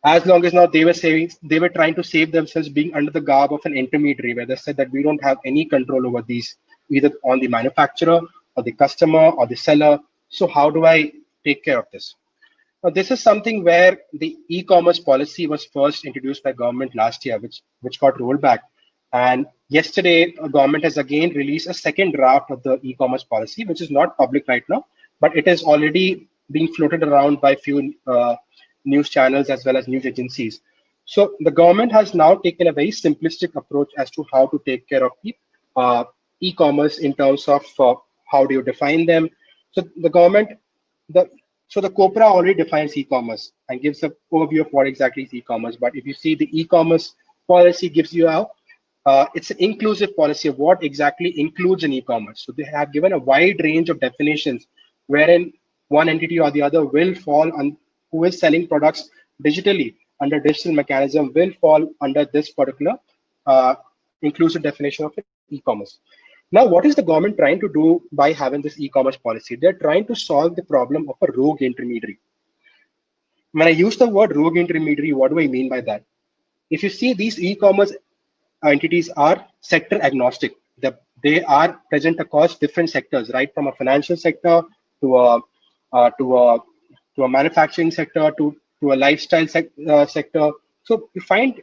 as long as now they were trying to save themselves being under the garb of an intermediary, where they said that we don't have any control over these, either on the manufacturer or the customer or the seller. So how do I take care of this? Now, this is something where the e-commerce policy was first introduced by government last year, which got rolled back. And yesterday, a government has again released a second draft of the e-commerce policy, which is not public right now, but it is already being floated around by few news channels as well as news agencies. So the government has now taken a very simplistic approach as to how to take care of the e-commerce in terms of how do you define them. So the government, the COPRA already defines e-commerce and gives an overview of what exactly is e-commerce. But if you see, the e-commerce policy gives you out it's an inclusive policy of what exactly includes an e-commerce. So they have given a wide range of definitions wherein one entity or the other will fall on, who is selling products digitally under digital mechanism will fall under this particular inclusive definition of e-commerce. Now, what is the government trying to do by having this e-commerce policy? They're trying to solve the problem of a rogue intermediary. When I use the word rogue intermediary, what do I mean by that? If you see, these e-commerce entities are sector agnostic. They are present across different sectors, right from a financial sector to a to a manufacturing sector to a lifestyle sector. So you find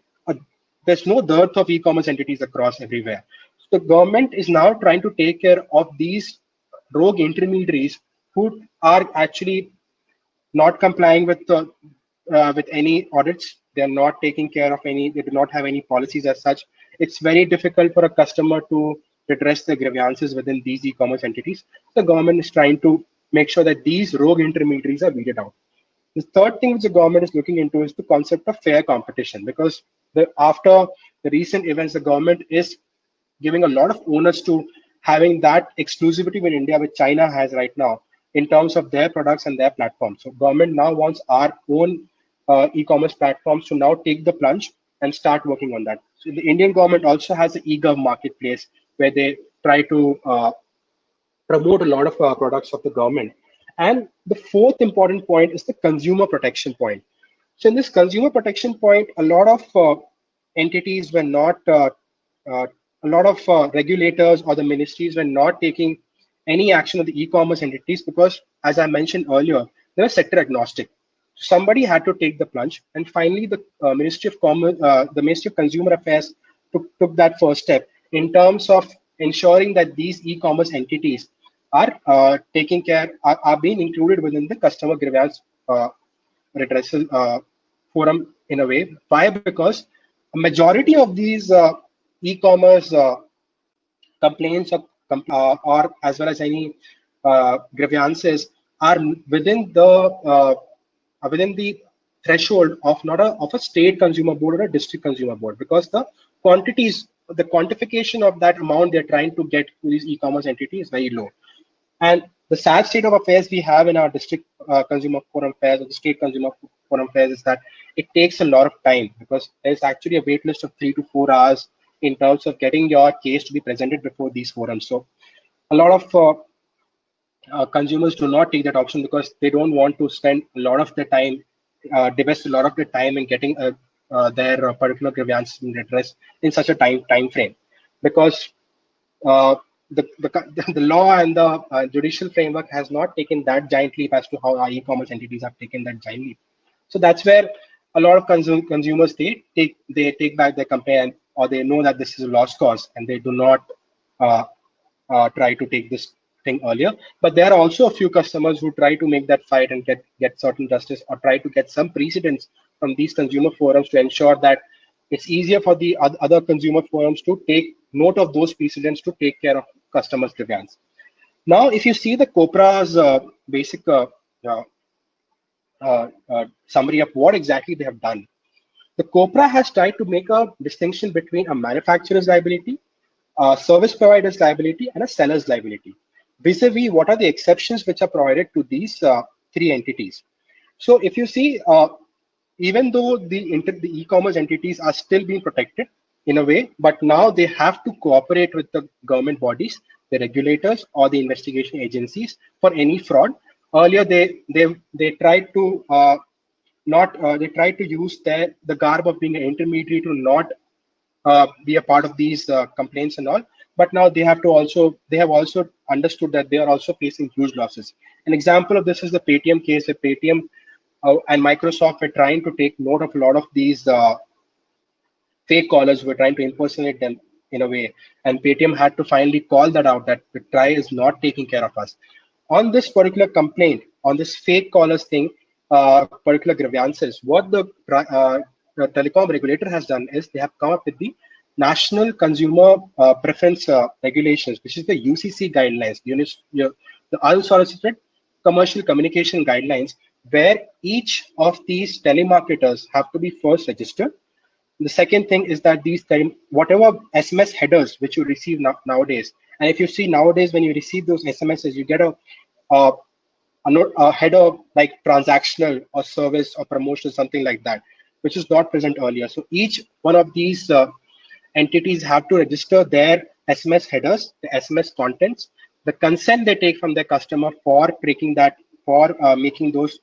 there's no dearth of e-commerce entities across everywhere. So the government is now trying to take care of these rogue intermediaries who are actually not complying with any audits. They're not taking care of any. They do not have any policies as such. It's very difficult for a customer to redress their grievances within these e-commerce entities. The government is trying to make sure that these rogue intermediaries are weeded out. The third thing which the government is looking into is the concept of fair competition, because after the recent events, the government is giving a lot of onus to having that exclusivity with India, which China has right now, in terms of their products and their platforms. So government now wants our own e-commerce platforms to now take the plunge and start working on that. So the Indian government also has the eGov marketplace where they try to promote a lot of products of the government. And the fourth important point is the consumer protection point. So in this consumer protection point, a lot of entities were not, a lot of regulators or the ministries were not taking any action of the e-commerce entities because, as I mentioned earlier, they were sector agnostic. Somebody had to take the plunge, and finally, the Ministry of Commerce, the Ministry of Consumer Affairs took that first step in terms of ensuring that these e-commerce entities are taking care, are being included within the customer grievance redressal forum in a way. Why? Because a majority of these e-commerce complaints or as well as any grievances are within the threshold of not of a state consumer board or a district consumer board, because the quantification of that amount they're trying to get to these e-commerce entities is very low. And the sad state of affairs we have in our district consumer forum fairs or the state consumer forum fairs is that it takes a lot of time, because there's actually a wait list of 3 to 4 hours in terms of getting your case to be presented before these forums. So a lot of consumers do not take that option because they don't want to spend a lot of their time, divest a lot of their time in getting their particular grievance redressed in such a time frame, because the law and the judicial framework has not taken that giant leap as to how our e-commerce entities have taken that giant leap. So that's where a lot of consumers they take back their complaint, or they know that this is a lost cause and they do not try to take this thing earlier. But there are also a few customers who try to make that fight and get certain justice, or try to get some precedents from these consumer forums to ensure that it's easier for the other consumer forums to take note of those precedents to take care of customers' grievance. Now, if you see the COPRA's basic summary of what exactly they have done, the COPRA has tried to make a distinction between a manufacturer's liability, a service provider's liability, and a seller's liability, vis-a-vis what are the exceptions which are provided to these three entities. So if you see, even though the e-commerce entities are still being protected in a way, but now they have to cooperate with the government bodies, the regulators, or the investigation agencies for any fraud. Earlier, they tried to they tried to use the garb of being an intermediary to not be a part of these complaints and all. But now they have also understood that they are also facing huge losses. An example of this is the Paytm case, where Paytm and Microsoft were trying to take note of a lot of these fake callers who were trying to impersonate them in a way, and Paytm had to finally call that out, that the TRAI is not taking care of us. On this particular complaint, on this fake callers thing, particular grievances, what the telecom regulator has done is they have come up with the National Consumer Preference Regulations, which is the UCC guidelines, the unsolicited commercial communication guidelines, where each of these telemarketers have to be first registered. The second thing is that whatever SMS headers which you receive nowadays, and if you see nowadays when you receive those SMSs, you get a header like transactional or service or promotion, something like that, which is not present earlier. So each one of these entities have to register their SMS headers, the SMS contents, the consent they take from their customer for making those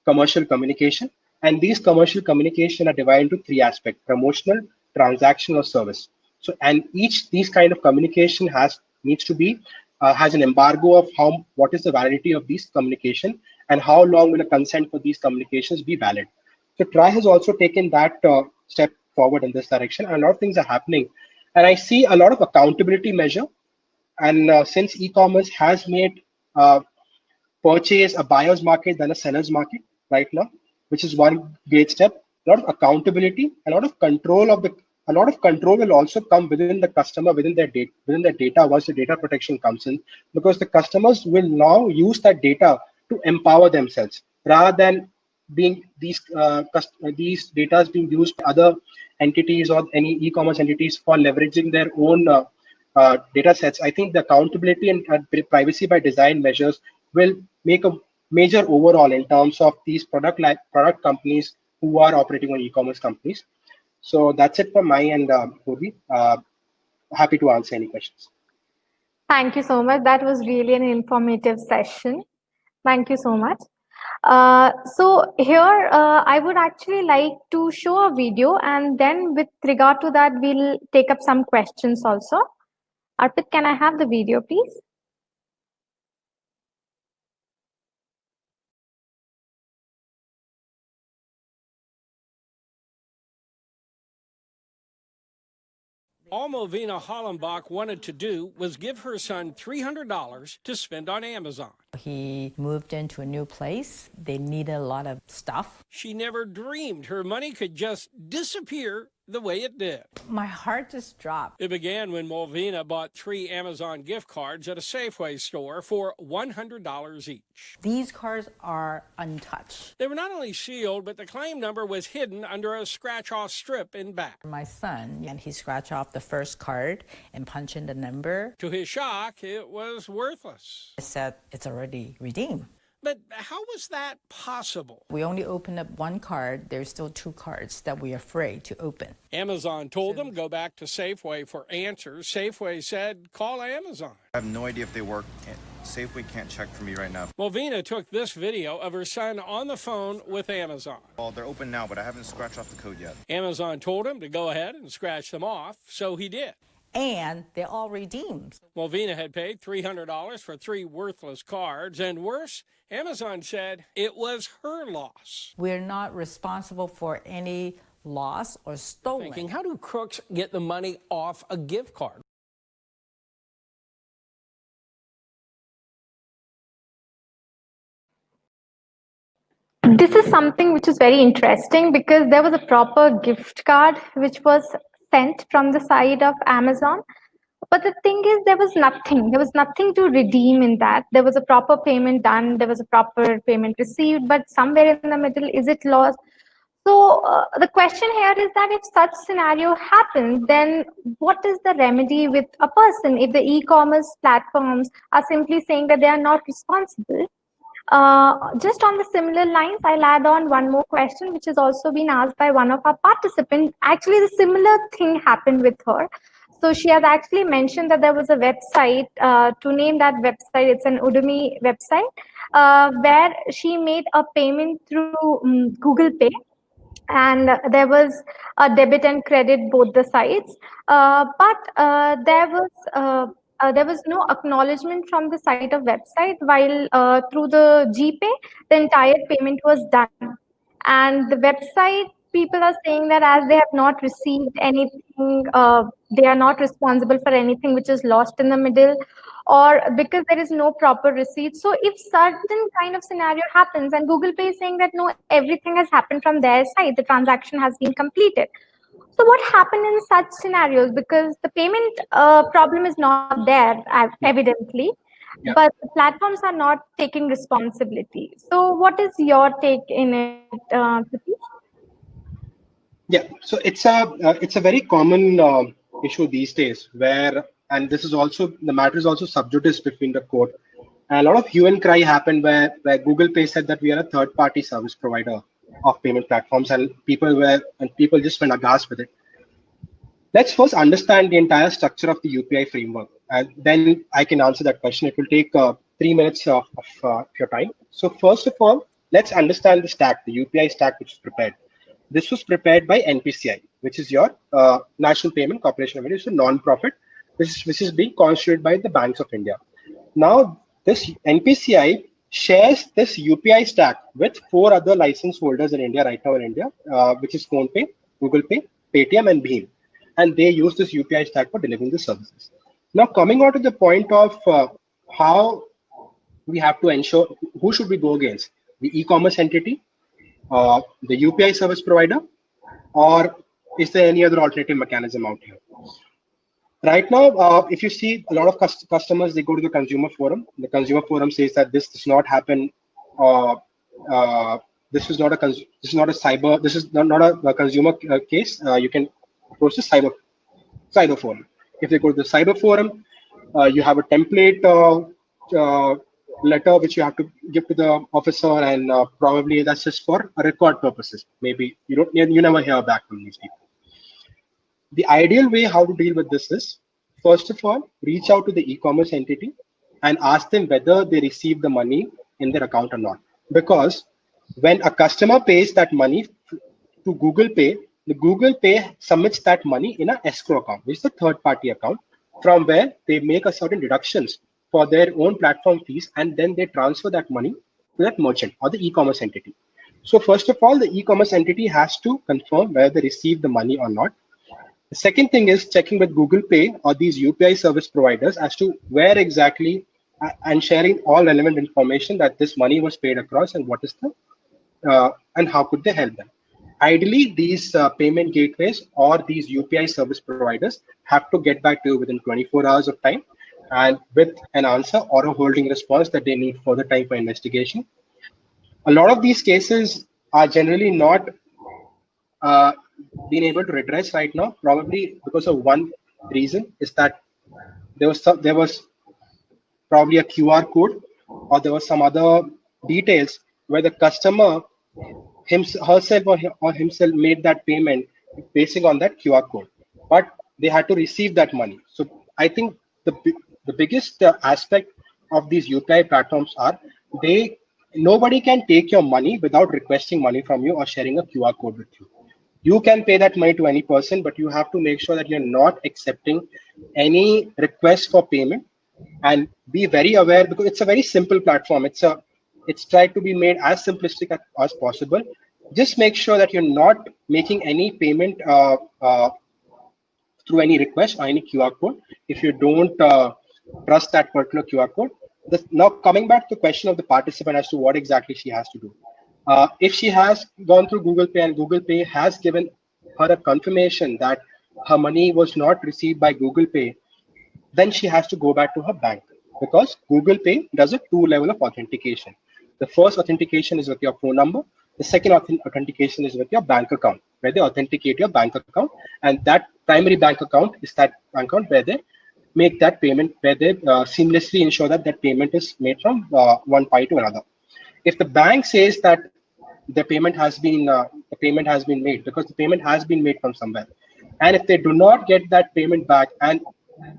commercial communication. And these commercial communication are divided into three aspects: promotional, transactional, or service. So, and these kind of communication has an embargo of what is the validity of these communication and how long will a consent for these communications be valid. So TRAI has also taken that step forward in this direction, and a lot of things are happening. And I see a lot of accountability measure. And since e-commerce has made purchase a buyer's market than a seller's market right now, which is one great step. A lot of accountability, a lot of control will also come within the customer, within their data once the data protection comes in, because the customers will now use that data to empower themselves rather than being these data is being used by other entities or any e-commerce entities for leveraging their own data sets. I think the accountability and privacy by design measures will make a major overall in terms of these product companies who are operating on e-commerce companies. So that's it from my end, Purvi. Happy to answer any questions. Thank you so much. That was really an informative session. Thank you so much. So here, I would actually like to show a video, and then with regard to that, we'll take up some questions also. Arpit, can I have the video, please? All Movina Hollenbach wanted to do was give her son $300 to spend on Amazon. He moved into a new place. They needed a lot of stuff. She never dreamed her money could just disappear the way it did. My heart just dropped. It began when Movina bought 3 Amazon gift cards at a Safeway store for $100 each. These cards are untouched. They were not only sealed, but the claim number was hidden under a scratch-off strip in back. My son, and he scratched off the first card and punched in the number. To his shock, it was worthless. It said it's already redeemed. But how was that possible? We only opened up one card. There's still 2 cards that we're afraid to open. Amazon told them go back to Safeway for answers. Safeway said call Amazon. I have no idea if they work. Safeway can't check for me right now. Movina took this video of her son on the phone with Amazon. Well, they're open now, but I haven't scratched off the code yet. Amazon told him to go ahead and scratch them off, so he did. And they're all redeemed. Movina had paid $300 for 3 worthless cards, and worse, Amazon said it was her loss. We're not responsible for any loss or stolen. Thinking, how do crooks get the money off a gift card? This is something which is very interesting because there was a proper gift card which was sent from the side of Amazon. But the thing is, there was nothing to redeem in that. There was a proper payment done, there was a proper payment received, but somewhere in the middle, is it lost? So the question here is that if such scenario happens, then what is the remedy with a person if the e-commerce platforms are simply saying that they are not responsible? Just on the similar lines, I'll add on one more question, which has also been asked by one of our participants. Actually, the similar thing happened with her. So she has actually mentioned that there was a website, to name that website, it's an Udemy website, where she made a payment through Google Pay. And there was a debit and credit both the sides, but there was no acknowledgement from the site of website, while through the GPay, the entire payment was done. And the website people are saying that as they have not received anything, they are not responsible for anything which is lost in the middle, or because there is no proper receipt. So if certain kind of scenario happens and Google Pay is saying that no, everything has happened from their side, the transaction has been completed. So what happened in such scenarios? Because the payment problem is not there, evidently, but the platforms are not taking responsibility. So what is your take in it, Pratish? Yeah, so it's a very common issue these days where, and this is also, the matter is also sub judice between the court. And a lot of hue and cry happened where Google Pay said that we are a third-party service provider of payment platforms, and people just went aghast with it. Let's first understand the entire structure of the UPI framework, and then I can answer that question. It will take 3 minutes of your time. So first of all, let's understand the stack, the UPI stack which is prepared. This was prepared by NPCI, which is your National Payment Corporation of India. It's a non-profit, which is being constituted by the Banks of India. Now, this NPCI shares this UPI stack with 4 other license holders in India right now in India, which is PhonePe, Google Pay, Paytm, and Bheem. And they use this UPI stack for delivering the services. Now, coming on to the point of how we have to ensure, who should we go against? The e-commerce entity, the UPI service provider, or is there any other alternative mechanism out here? Right now, if you see a lot of customers, they go to the consumer forum. The consumer forum says that this does not happen. This is not a consumer case. You can approach the cyber forum. If they go to the cyber forum, you have a template letter which you have to give to the officer, and probably that's just for record purposes. Maybe you never hear back from these people. The ideal way how to deal with this is, first of all, reach out to the e-commerce entity and ask them whether they receive the money in their account or not. Because when a customer pays that money to Google Pay, the Google Pay submits that money in an escrow account, which is a third-party account, from where they make a certain deductions for their own platform fees, and then they transfer that money to that merchant or the e-commerce entity. So first of all, the e-commerce entity has to confirm whether they receive the money or not. The second thing is checking with Google Pay or these UPI service providers as to where exactly, and sharing all relevant information that this money was paid across and what is the, and how could they help them. Ideally, these payment gateways or these UPI service providers have to get back to you within 24 hours of time, and with an answer or a holding response that they need further time for investigation. A lot of these cases are generally not being able to redress right now, probably because of one reason, is that there was probably a QR code, or there was some other details where the customer herself or himself made that payment basing on that QR code, but they had to receive that money. So I think the biggest aspect of these UPI platforms are nobody can take your money without requesting money from you or sharing a QR code with you. You can pay that money to any person, but you have to make sure that you're not accepting any request for payment, and be very aware, because it's a very simple platform. It's tried to be made as simplistic as possible. Just make sure that you're not making any payment through any request or any QR code if you don't trust that particular QR code. Now, coming back to the question of the participant as to what exactly she has to do. If she has gone through Google Pay and Google Pay has given her a confirmation that her money was not received by Google Pay, then she has to go back to her bank, because Google Pay does a 2-level of authentication. The first authentication is with your phone number. The second authentication is with your bank account, where they authenticate your bank account. And that primary bank account is that bank account where they make that payment, where they seamlessly ensure that that payment is made from one party to another. If the bank says that the payment has been made, because the payment has been made from somewhere, and if they do not get that payment back, and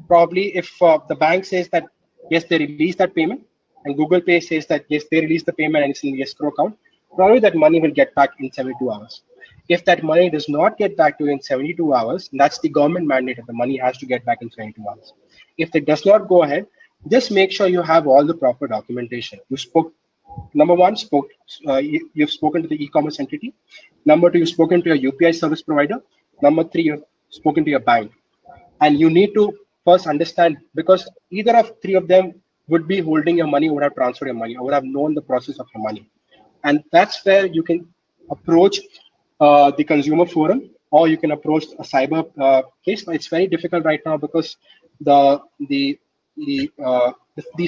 probably if the bank says that yes, they released that payment, and Google Pay says that yes, they released the payment and it's in the escrow account, probably that money will get back in 72 hours. If that money does not get back to you in 72 hours, that's the government mandate that the money has to get back in 72 hours. If it does not go ahead, just make sure you have all the proper documentation. Number one, you've spoken to the e-commerce entity. Number two, you've spoken to your UPI service provider. Number three, you've spoken to your bank. And you need to first understand, because either of three of them would be holding your money, would have transferred your money, or would have known the process of your money. And that's where you can approach the consumer forum, or you can approach a cyber case. But it's very difficult right now because these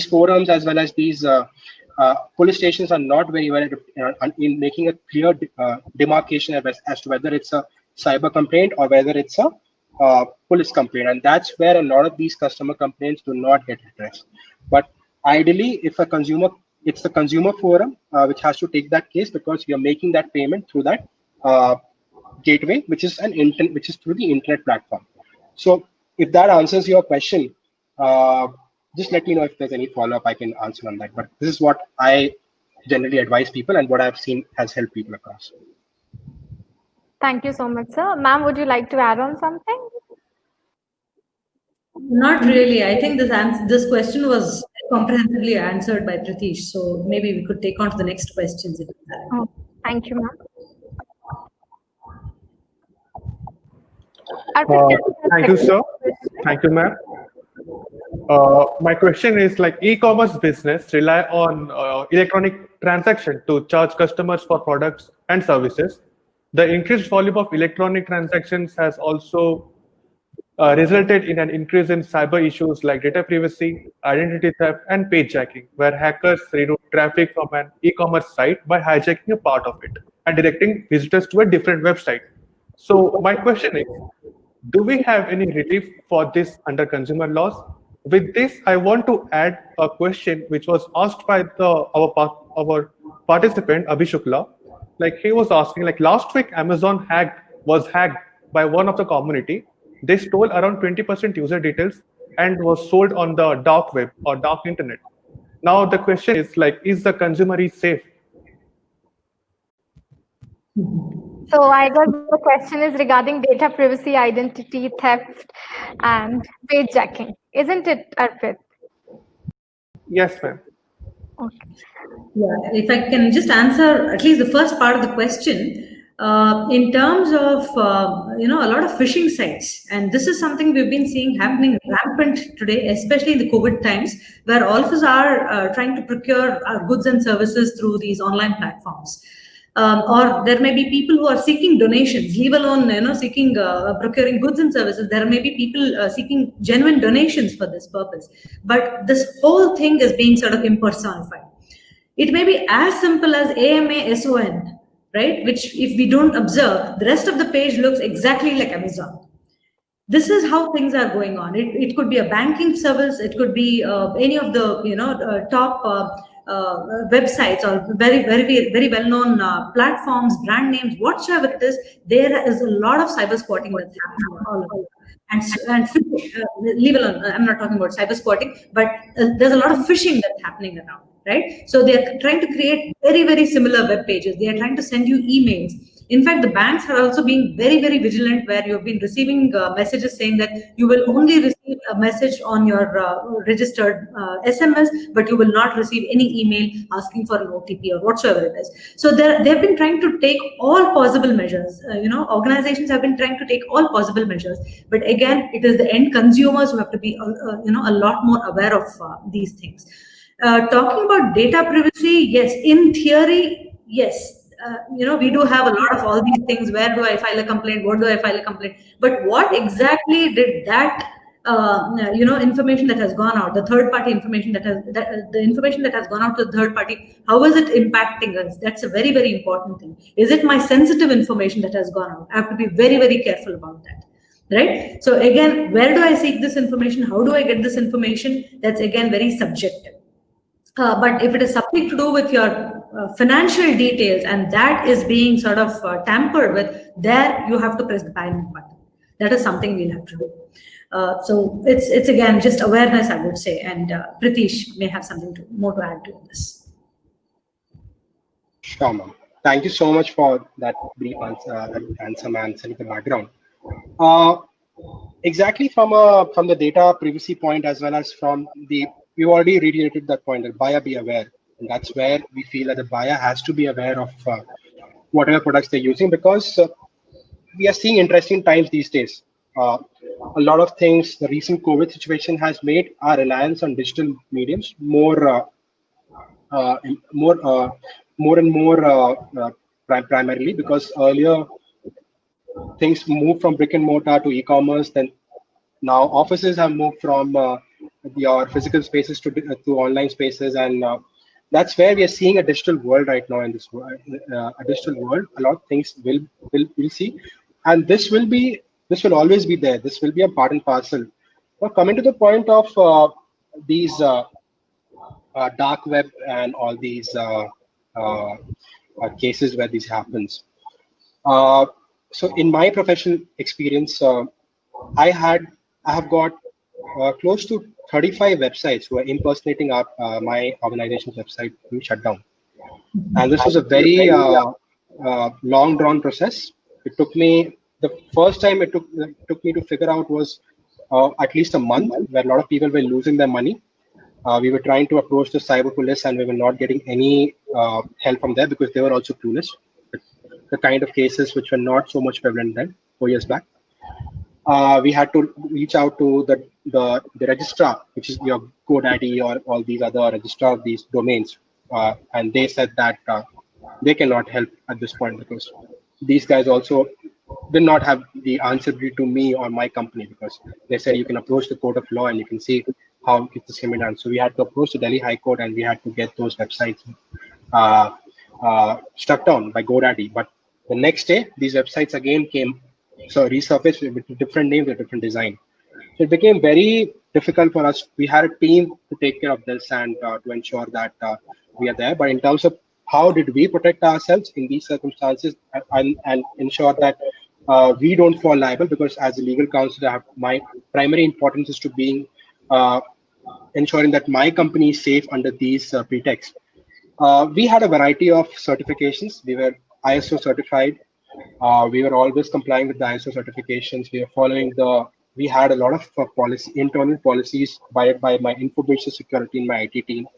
forums as well as these police stations are not very well in making a clear demarcation as to whether it's a cyber complaint or whether it's a police complaint, and that's where a lot of these customer complaints do not get addressed. But ideally, if it's the consumer forum which has to take that case, because you're making that payment through that gateway, which is through the internet platform. So if that answers your question, just let me know if there's any follow-up I can answer on that. But this is what I generally advise people and what I've seen has helped people across. Thank you so much, sir. Ma'am, would you like to add on something? Not really. I think this question was comprehensively answered by Pritish. So maybe we could take on to the next questions. Oh, thank you, ma'am. Thank you, sir. Thank you, ma'am. My question is, like, e-commerce business rely on electronic transaction to charge customers for products and services. The increased volume of electronic transactions has also resulted in an increase in cyber issues like data privacy, identity theft, and page jacking, where hackers reroute traffic from an e-commerce site by hijacking a part of it and directing visitors to a different website. So my question is, do we have any relief for this under consumer laws? With this, I want to add a question which was asked by our participant, Abhi Shukla. Like, he was asking, like, last week Amazon was hacked by one of the community. They stole around 20% user details and was sold on the dark web or dark internet. Now the question is, like, is the consumer safe? So I guess the question is regarding data privacy, identity theft, and page jacking, isn't it, Arpit? Yes, ma'am. Okay. Yeah, if I can just answer at least the first part of the question. In terms of a lot of phishing sites, and this is something we've been seeing happening rampant today, especially in the COVID times, where all of us are trying to procure our goods and services through these online platforms. Or there may be people who are seeking donations, leave alone seeking procuring goods and services. There may be people seeking genuine donations for this purpose, but this whole thing is being sort of impersonified. It may be as simple as AMASON, right? Which, if we don't observe, the rest of the page looks exactly like Amazon. This is how things are going on. It could be a banking service. It could be any of the top websites or very, very, very well-known platforms, brand names, whatsoever it is. There is a lot of cyber squatting that's happening all over. And leave alone, I'm not talking about cyber squatting, but there's a lot of phishing that's happening around, right? So they're trying to create very, very similar web pages. They are trying to send you emails. In fact, the banks are also being very, very vigilant, where you've been receiving messages saying that you will only receive a message on your registered SMS, but you will not receive any email asking for an OTP or whatsoever it is. So they've been trying to take all possible measures. Organizations have been trying to take all possible measures. But again, it is the end consumers who have to be, a lot more aware of these things. Talking about data privacy, yes, in theory, yes. We do have a lot of all these things. Where do I file a complaint? What do I file a complaint? But what exactly did that, information that has gone out, the third-party information the information that has gone out to the third party, how is it impacting us? That's a very, very important thing. Is it my sensitive information that has gone out? I have to be very, very careful about that. Right? So again, where do I seek this information? How do I get this information? That's again very subjective. But if it is something to do with your financial details and that is being sort of tampered with, there you have to press the panic button. That is something we'll have to do. So it's again just awareness, I would say, and Pritish may have something more to add to this. Sure, ma'am. Thank you so much for that brief answer, ma'am, setting the background. Exactly from the data privacy point, as well as from we've already reiterated that point, that buyer be aware. And that's where we feel that the buyer has to be aware of whatever products they're using, because we are seeing interesting times these days. A lot of things, the recent COVID situation has made our reliance on digital mediums more and more primarily, because earlier things moved from brick and mortar to e-commerce. Then now offices have moved from your physical spaces to online spaces, and that's where we are seeing a digital world right now. In this a digital world, a lot of things we'll see. and this will always be there. This will be a part and parcel. Now, coming to the point of these dark web and all these cases where this happens. So in my professional experience, I have got close to 35 websites who are impersonating my organization's website to shut down. And this was a very long drawn process. It took me, the first time it took me to figure out was at least a month, where a lot of people were losing their money. We were trying to approach the cyber police and we were not getting any help from there because they were also clueless. The kind of cases which were not so much prevalent then, 4 years back. We had to reach out to the registrar, which is your GoDaddy or all these other registrar of these domains. And they said that they cannot help at this point because these guys also did not have the answerability to me or my company, because they said you can approach the court of law and you can see how this can be done. So we had to approach the Delhi High Court and we had to get those websites struck down by GoDaddy. But the next day, these websites again resurfaced with different names, with different design. So it became very difficult for us. We had a team to take care of this and to ensure that we are there. But in terms of how did we protect ourselves in these circumstances and ensure that we don't fall liable, because as a legal counsel, my primary importance is to being ensuring that my company is safe under these pretexts. We had a variety of certifications. We were ISO certified. We were always complying with the ISO certifications. We were following we had a lot of internal policies by my information security in my IT team.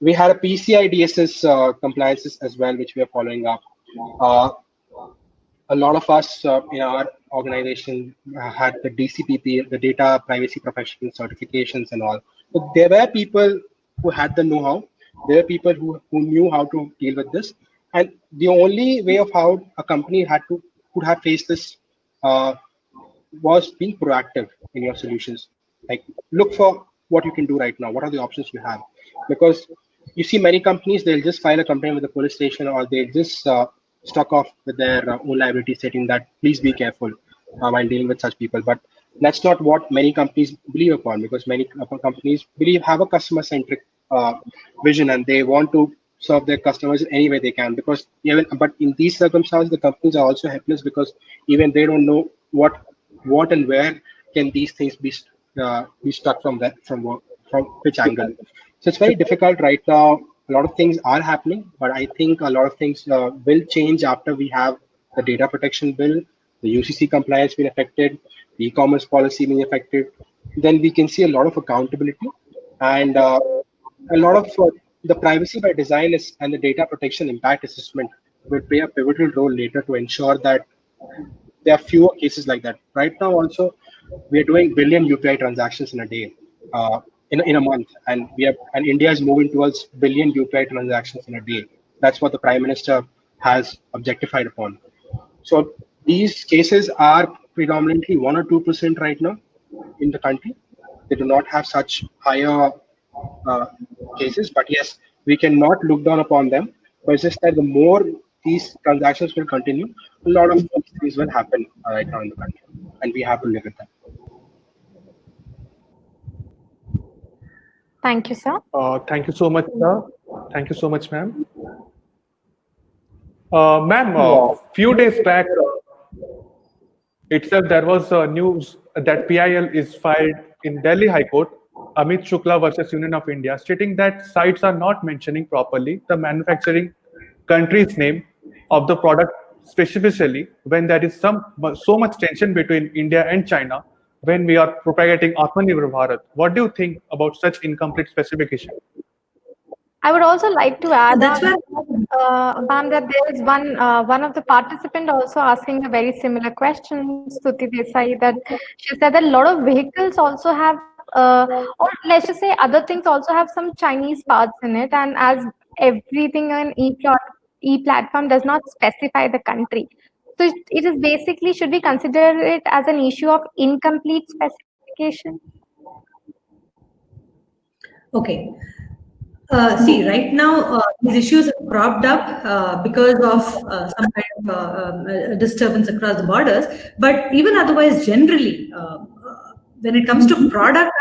We had a PCI DSS compliances as well, which we are following up. A lot of us in our organization had the DCPP, the Data Privacy Professional certifications and all. So there were people who had the know-how. There were people who knew how to deal with this. And the only way of how a company could have faced this was being proactive in your solutions. Like, look for what you can do right now. What are the options you have? Because you see many companies, they'll just file a complaint with the police station, or they'll just struck off with their own liability, stating that please be careful while dealing with such people. But that's not what many companies believe upon, because many companies have a customer-centric vision and they want to serve their customers in any way they can. But in these circumstances, the companies are also helpless because even they don't know what and where can these things be struck from which angle. So it's very difficult right now. A lot of things are happening, but I think a lot of things will change after we have the data protection bill, the UCC compliance being affected, the e-commerce policy being affected. Then we can see a lot of accountability and a lot of the privacy by design and the data protection impact assessment will play a pivotal role later to ensure that there are fewer cases like that. Right now, also, we are doing billion UPI transactions in a day. In a month, and India is moving towards billion UPI transactions in a day. That's what the Prime Minister has objectified upon. So these cases are predominantly 1 or 2% right now in the country. They do not have such higher cases, but yes, we cannot look down upon them. But it's just that the more these transactions will continue, a lot of things will happen right now in the country, and we have to live with that. Thank you, sir. Thank you so much, sir. Thank you so much, ma'am. Ma'am, a few days back, itself there was news that PIL is filed in Delhi High Court, Amit Shukla versus Union of India, stating that sites are not mentioning properly the manufacturing country's name of the product, specifically when there is so much tension between India and China when we are propagating Atmanirbhar Bharat. What do you think about such incomplete specification? I would also like to add That's ma'am, that there is one of the participants also asking a very similar question, Stuti Desai, that she said that a lot of vehicles also have, or let's just say other things also have some Chinese parts in it, and as everything on e-platform does not specify the country. So it is basically, should we consider it as an issue of incomplete specification? Okay. See, right now, these issues have cropped up because of some kind of disturbance across the borders. But even otherwise, generally, when it comes to product,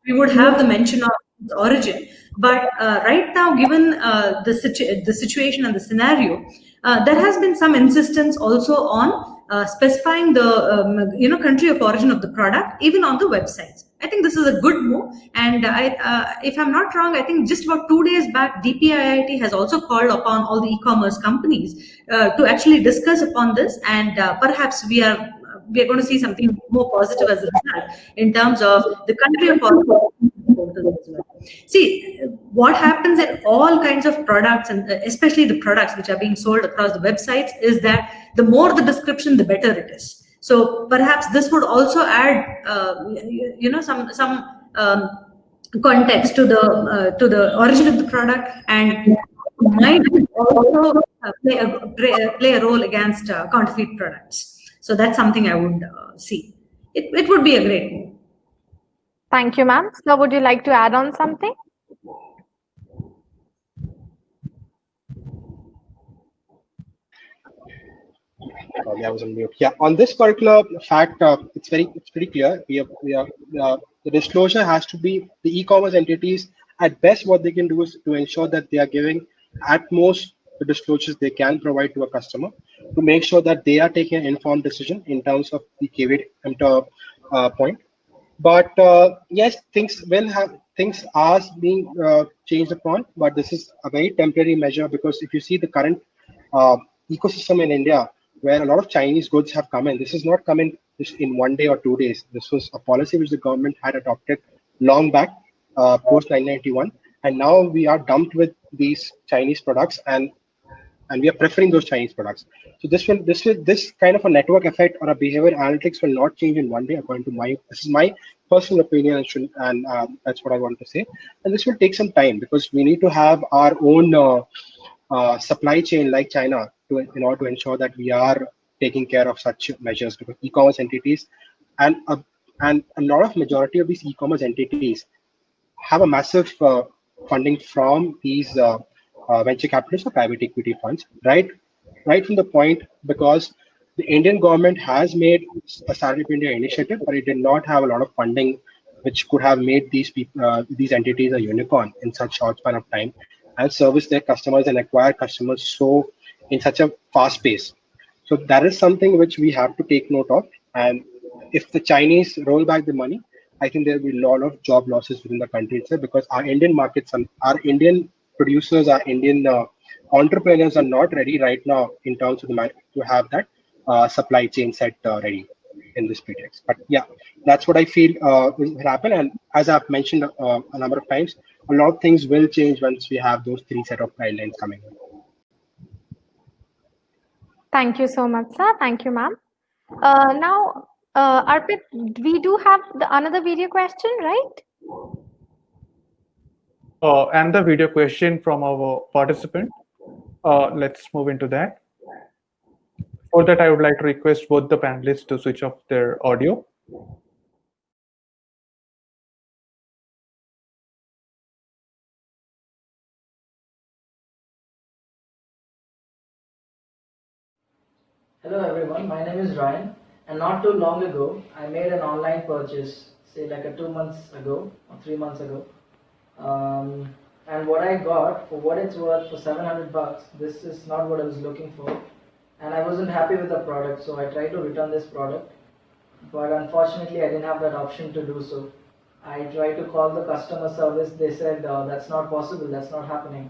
we would have the mention of its origin. But right now, given the situation and the scenario, there has been some insistence also on specifying the country of origin of the product, even on the websites. I think this is a good move, and if I'm not wrong, I think just about 2 days back, DPIIT has also called upon all the e-commerce companies to actually discuss upon this, and perhaps we are going to see something more positive as a result in terms of the country of origin. See, what happens in all kinds of products, and especially the products which are being sold across the websites, is that the more the description, the better it is. So perhaps this would also add, some context to the origin of the product, and might also play a role against counterfeit products. So that's something I would see. It would be a great move. Thank you, ma'am. So would you like to add on something? Probably I was on mute. Yeah, on this particular fact, it's pretty clear. The disclosure has to be the e-commerce entities. At best, what they can do is to ensure that they are giving at most the disclosures they can provide to a customer to make sure that they are taking an informed decision in terms of the KVD point. But yes, things are being changed upon, but this is a very temporary measure, because if you see the current ecosystem in India, where a lot of Chinese goods have come in, this has not come in just in 1 day or 2 days. This was a policy which the government had adopted long back, post 1991, and now we are dumped with these Chinese products, and we are preferring those Chinese products. So this kind of a network effect or a behavior analytics will not change in 1 day, according to this is my personal opinion, and that's what I want to say. And this will take some time, because we need to have our own supply chain like China in order to ensure that we are taking care of such measures, because e-commerce entities and a lot of majority of these e-commerce entities have a massive funding from these venture capitalists or private equity funds, right from the point, because the Indian government has made a Startup India initiative, but it did not have a lot of funding which could have made these entities a unicorn in such short span of time and service their customers and acquire customers so in such a fast pace. So that is something which we have to take note of. And if the Chinese roll back the money, I think there will be a lot of job losses within the country itself, because our Indian markets, our Indian producers, our Indian entrepreneurs are not ready right now in terms of to have that supply chain set ready in this pretext. But yeah, that's what I feel will happen. And as I've mentioned a number of times, a lot of things will change once we have those 3 set of guidelines coming in. Thank you so much, sir. Thank you, ma'am. Now, Arpit, we do have another video question, right? And the video question from our participant. Let's move into that. For that, I would like to request both the panelists to switch off their audio. Hello everyone, my name is Ryan, and not too long ago I made an online purchase, say like 2 months ago or 3 months ago, and what I got, for what it's worth, for $700, this is not what I was looking for, and I wasn't happy with the product, so I tried to return this product, but unfortunately I didn't have that option to do so. I tried to call the customer service. They said that's not possible, that's not happening.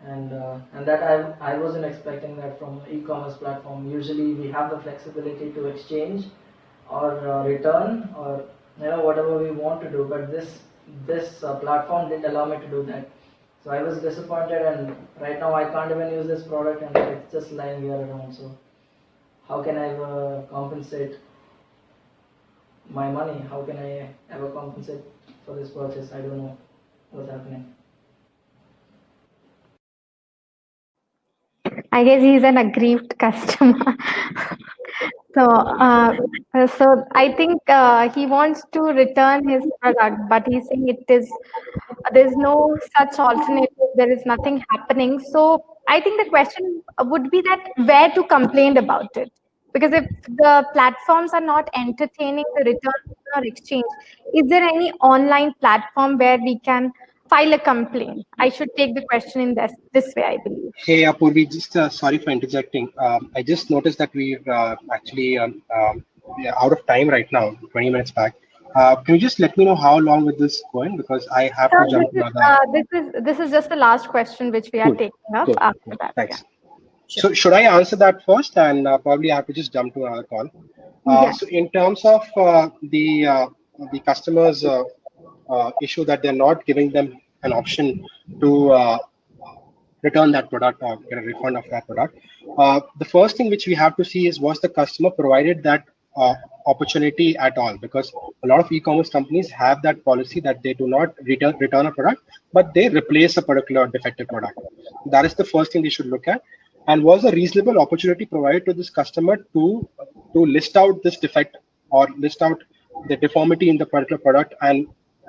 And that I wasn't expecting that from e-commerce platform. Usually we have the flexibility to exchange or return or whatever we want to do, but this platform didn't allow me to do that. So I was disappointed, and right now I can't even use this product, and it's just lying here around. So how can I compensate my money? How can I ever compensate for this purchase? I don't know what's happening. I guess he's an aggrieved customer. So I think he wants to return his product, but he's saying there's no such alternative. There is nothing happening. So I think the question would be that where to complain about it, because if the platforms are not entertaining the return or exchange, is there any online platform where we can file a complaint? I should take the question in this way, I believe. Hey, Apurvi, just sorry for interjecting. I just noticed that we're actually we are out of time right now, 20 minutes back. Can you just let me know how long will this go in? Because I have to jump to another. This is just the last question which we are taking up after that. Thanks. Yeah. So should I answer that first, and probably I have to just jump to another call? So in terms of the customers' issue that they're not giving them an option to return that product or get a refund of that product, the first thing which we have to see is, was the customer provided that opportunity at all? Because a lot of e-commerce companies have that policy that they do not return a product, but they replace a particular defective product. That is the first thing they should look at. And was a reasonable opportunity provided to this customer to list out this defect or list out the deformity in the particular product, and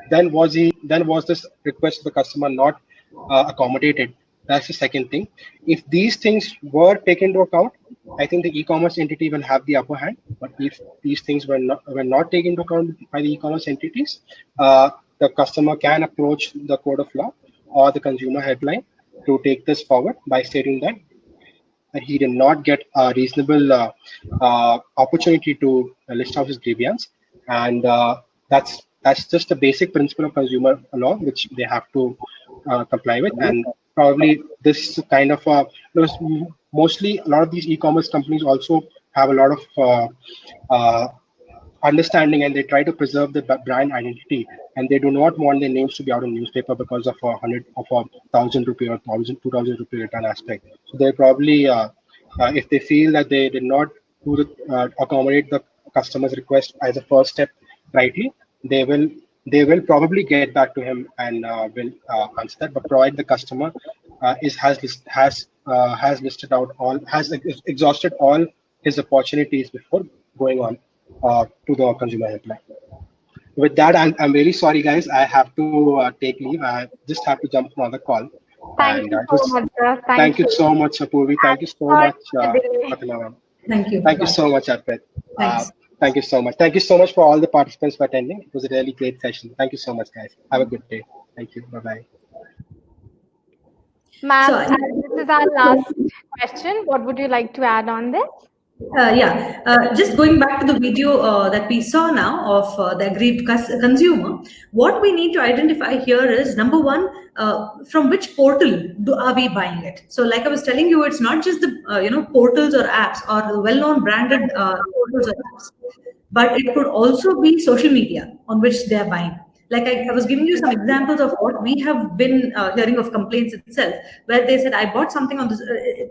then was this request of the customer not accommodated? That's the second thing. If these things were taken into account, I think the e-commerce entity will have the upper hand. But if these things were not taken into account by the e-commerce entities, the customer can approach the court of law or the consumer helpline to take this forward by stating that he did not get a reasonable opportunity to list out his grievance, and that's just a basic principle of consumer law which they have to comply with. And probably this kind of mostly a lot of these e-commerce companies also have a lot of understanding, and they try to preserve the brand identity, and they do not want their names to be out in newspaper because of a 1,000 rupee or 2,000 rupee return aspect. So they probably, if they feel that they did not accommodate the customer's request as a first step rightly, they will probably get back to him and will answer that. But provide the customer has listed out has exhausted all his opportunities before going on to the consumer helpline. With that, I'm really sorry, guys. I have to take leave. I just have to jump on another call. Thank you so much, sir. Thank you so much, Apurvi. Thank you so much, Fatima. Thank you. Thank you so much, Arpit. Thanks. Thank you so much. Thank you so much for all the participants for attending. It was a really great session. Thank you so much, guys. Have a good day. Thank you. Bye-bye. Ma'am, this is our last question. What would you like to add on this? Just going back to the video that we saw now of the aggrieved consumer, what we need to identify here is, number one, from which portal are we buying it? So like I was telling you, it's not just the portals or apps or the well-known branded portals or apps, but it could also be social media on which they're buying. Like I was giving you some examples of what we have been hearing of complaints itself, where they said, I bought something on this,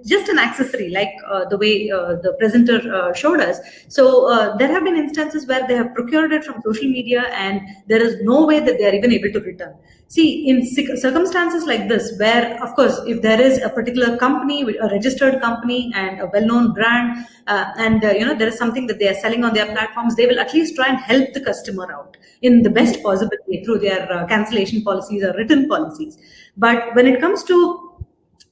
just an accessory, like the way the presenter showed us. So there have been instances where they have procured it from social media and there is no way that they are even able to return. See, in circumstances like this, where, of course, if there is a particular company, a registered company and a well-known brand, and there is something that they are selling on their platforms, they will at least try and help the customer out in the best possible way through their cancellation policies or written policies. But when it comes to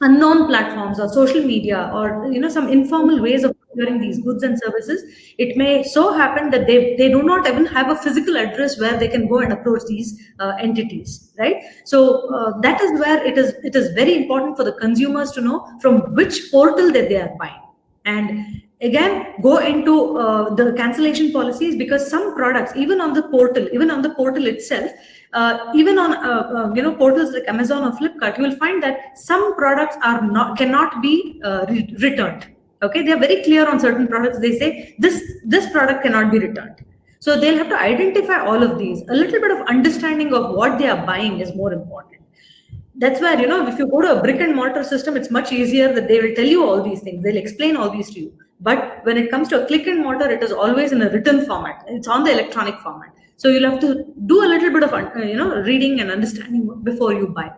unknown platforms or social media or some informal ways of procuring these goods and services, it may so happen that they do not even have a physical address where they can go and approach these entities, right? So that is where it is very important for the consumers to know from which portal that they are buying. And again, go into the cancellation policies, because some products, even on the portal itself, even on portals like Amazon or Flipkart, you will find that some products cannot be returned. Okay, they are very clear on certain products. They say this product cannot be returned. So they'll have to identify all of these. A little bit of understanding of what they are buying is more important. That's where, if you go to a brick and mortar system, it's much easier that they will tell you all these things. They'll explain all these to you. But when it comes to a click and mortar, it is always in a written format. It's on the electronic format. So you'll have to do a little bit of, reading and understanding before you buy.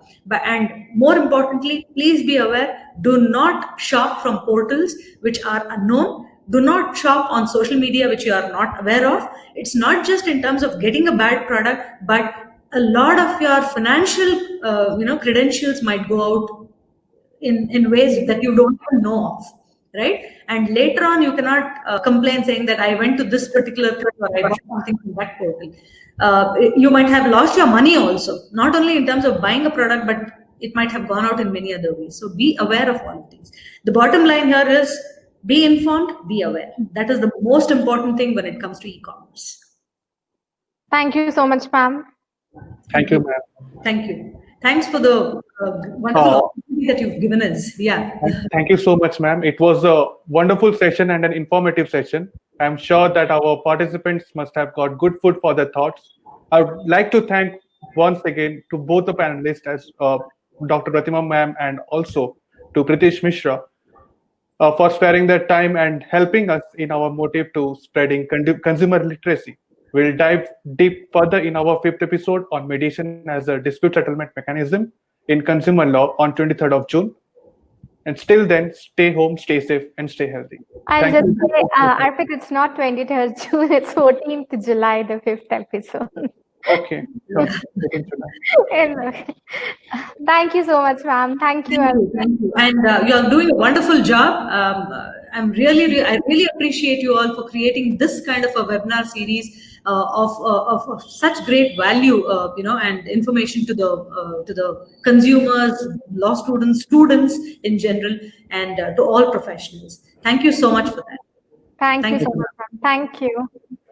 And more importantly, please be aware, do not shop from portals which are unknown, Do not shop on social media which you are not aware of. It's not just in terms of getting a bad product, but a lot of your financial credentials might go out in ways that you don't even know of, right? And later on, you cannot complain saying that I went to this particular place or I bought something from that portal. You might have lost your money also, not only in terms of buying a product, but it might have gone out in many other ways. So be aware of all of these. The bottom line here is be informed, be aware. That is the most important thing when it comes to e-commerce. Thank you so much, ma'am. Thank you, ma'am. Thank you. Thanks for the wonderful opportunity that you've given us. Yeah. Thank you so much, ma'am. It was a wonderful session and an informative session. I'm sure that our participants must have got good food for their thoughts. I would like to thank once again to both the panelists, as Dr. Pratima ma'am and also to Pritish Mishra, for sparing their time and helping us in our motive to spreading consumer literacy. We'll dive deep further in our 5th episode on mediation as a dispute settlement mechanism in consumer law on 23rd of June. And still then, stay home, stay safe, and stay healthy. I'll just say, Arpit, it's not 23rd June, it's 14th July, the 5th episode. Okay. Thank you so much, ma'am. Thank you. Thank you. And you're doing a wonderful job. I really appreciate you all for creating this kind of a webinar series of such great value, and information to the consumers, law students in general, and to all professionals. Thank you so much for that. Thank you so much, ma'am. Thank you.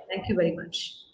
Thank you very much.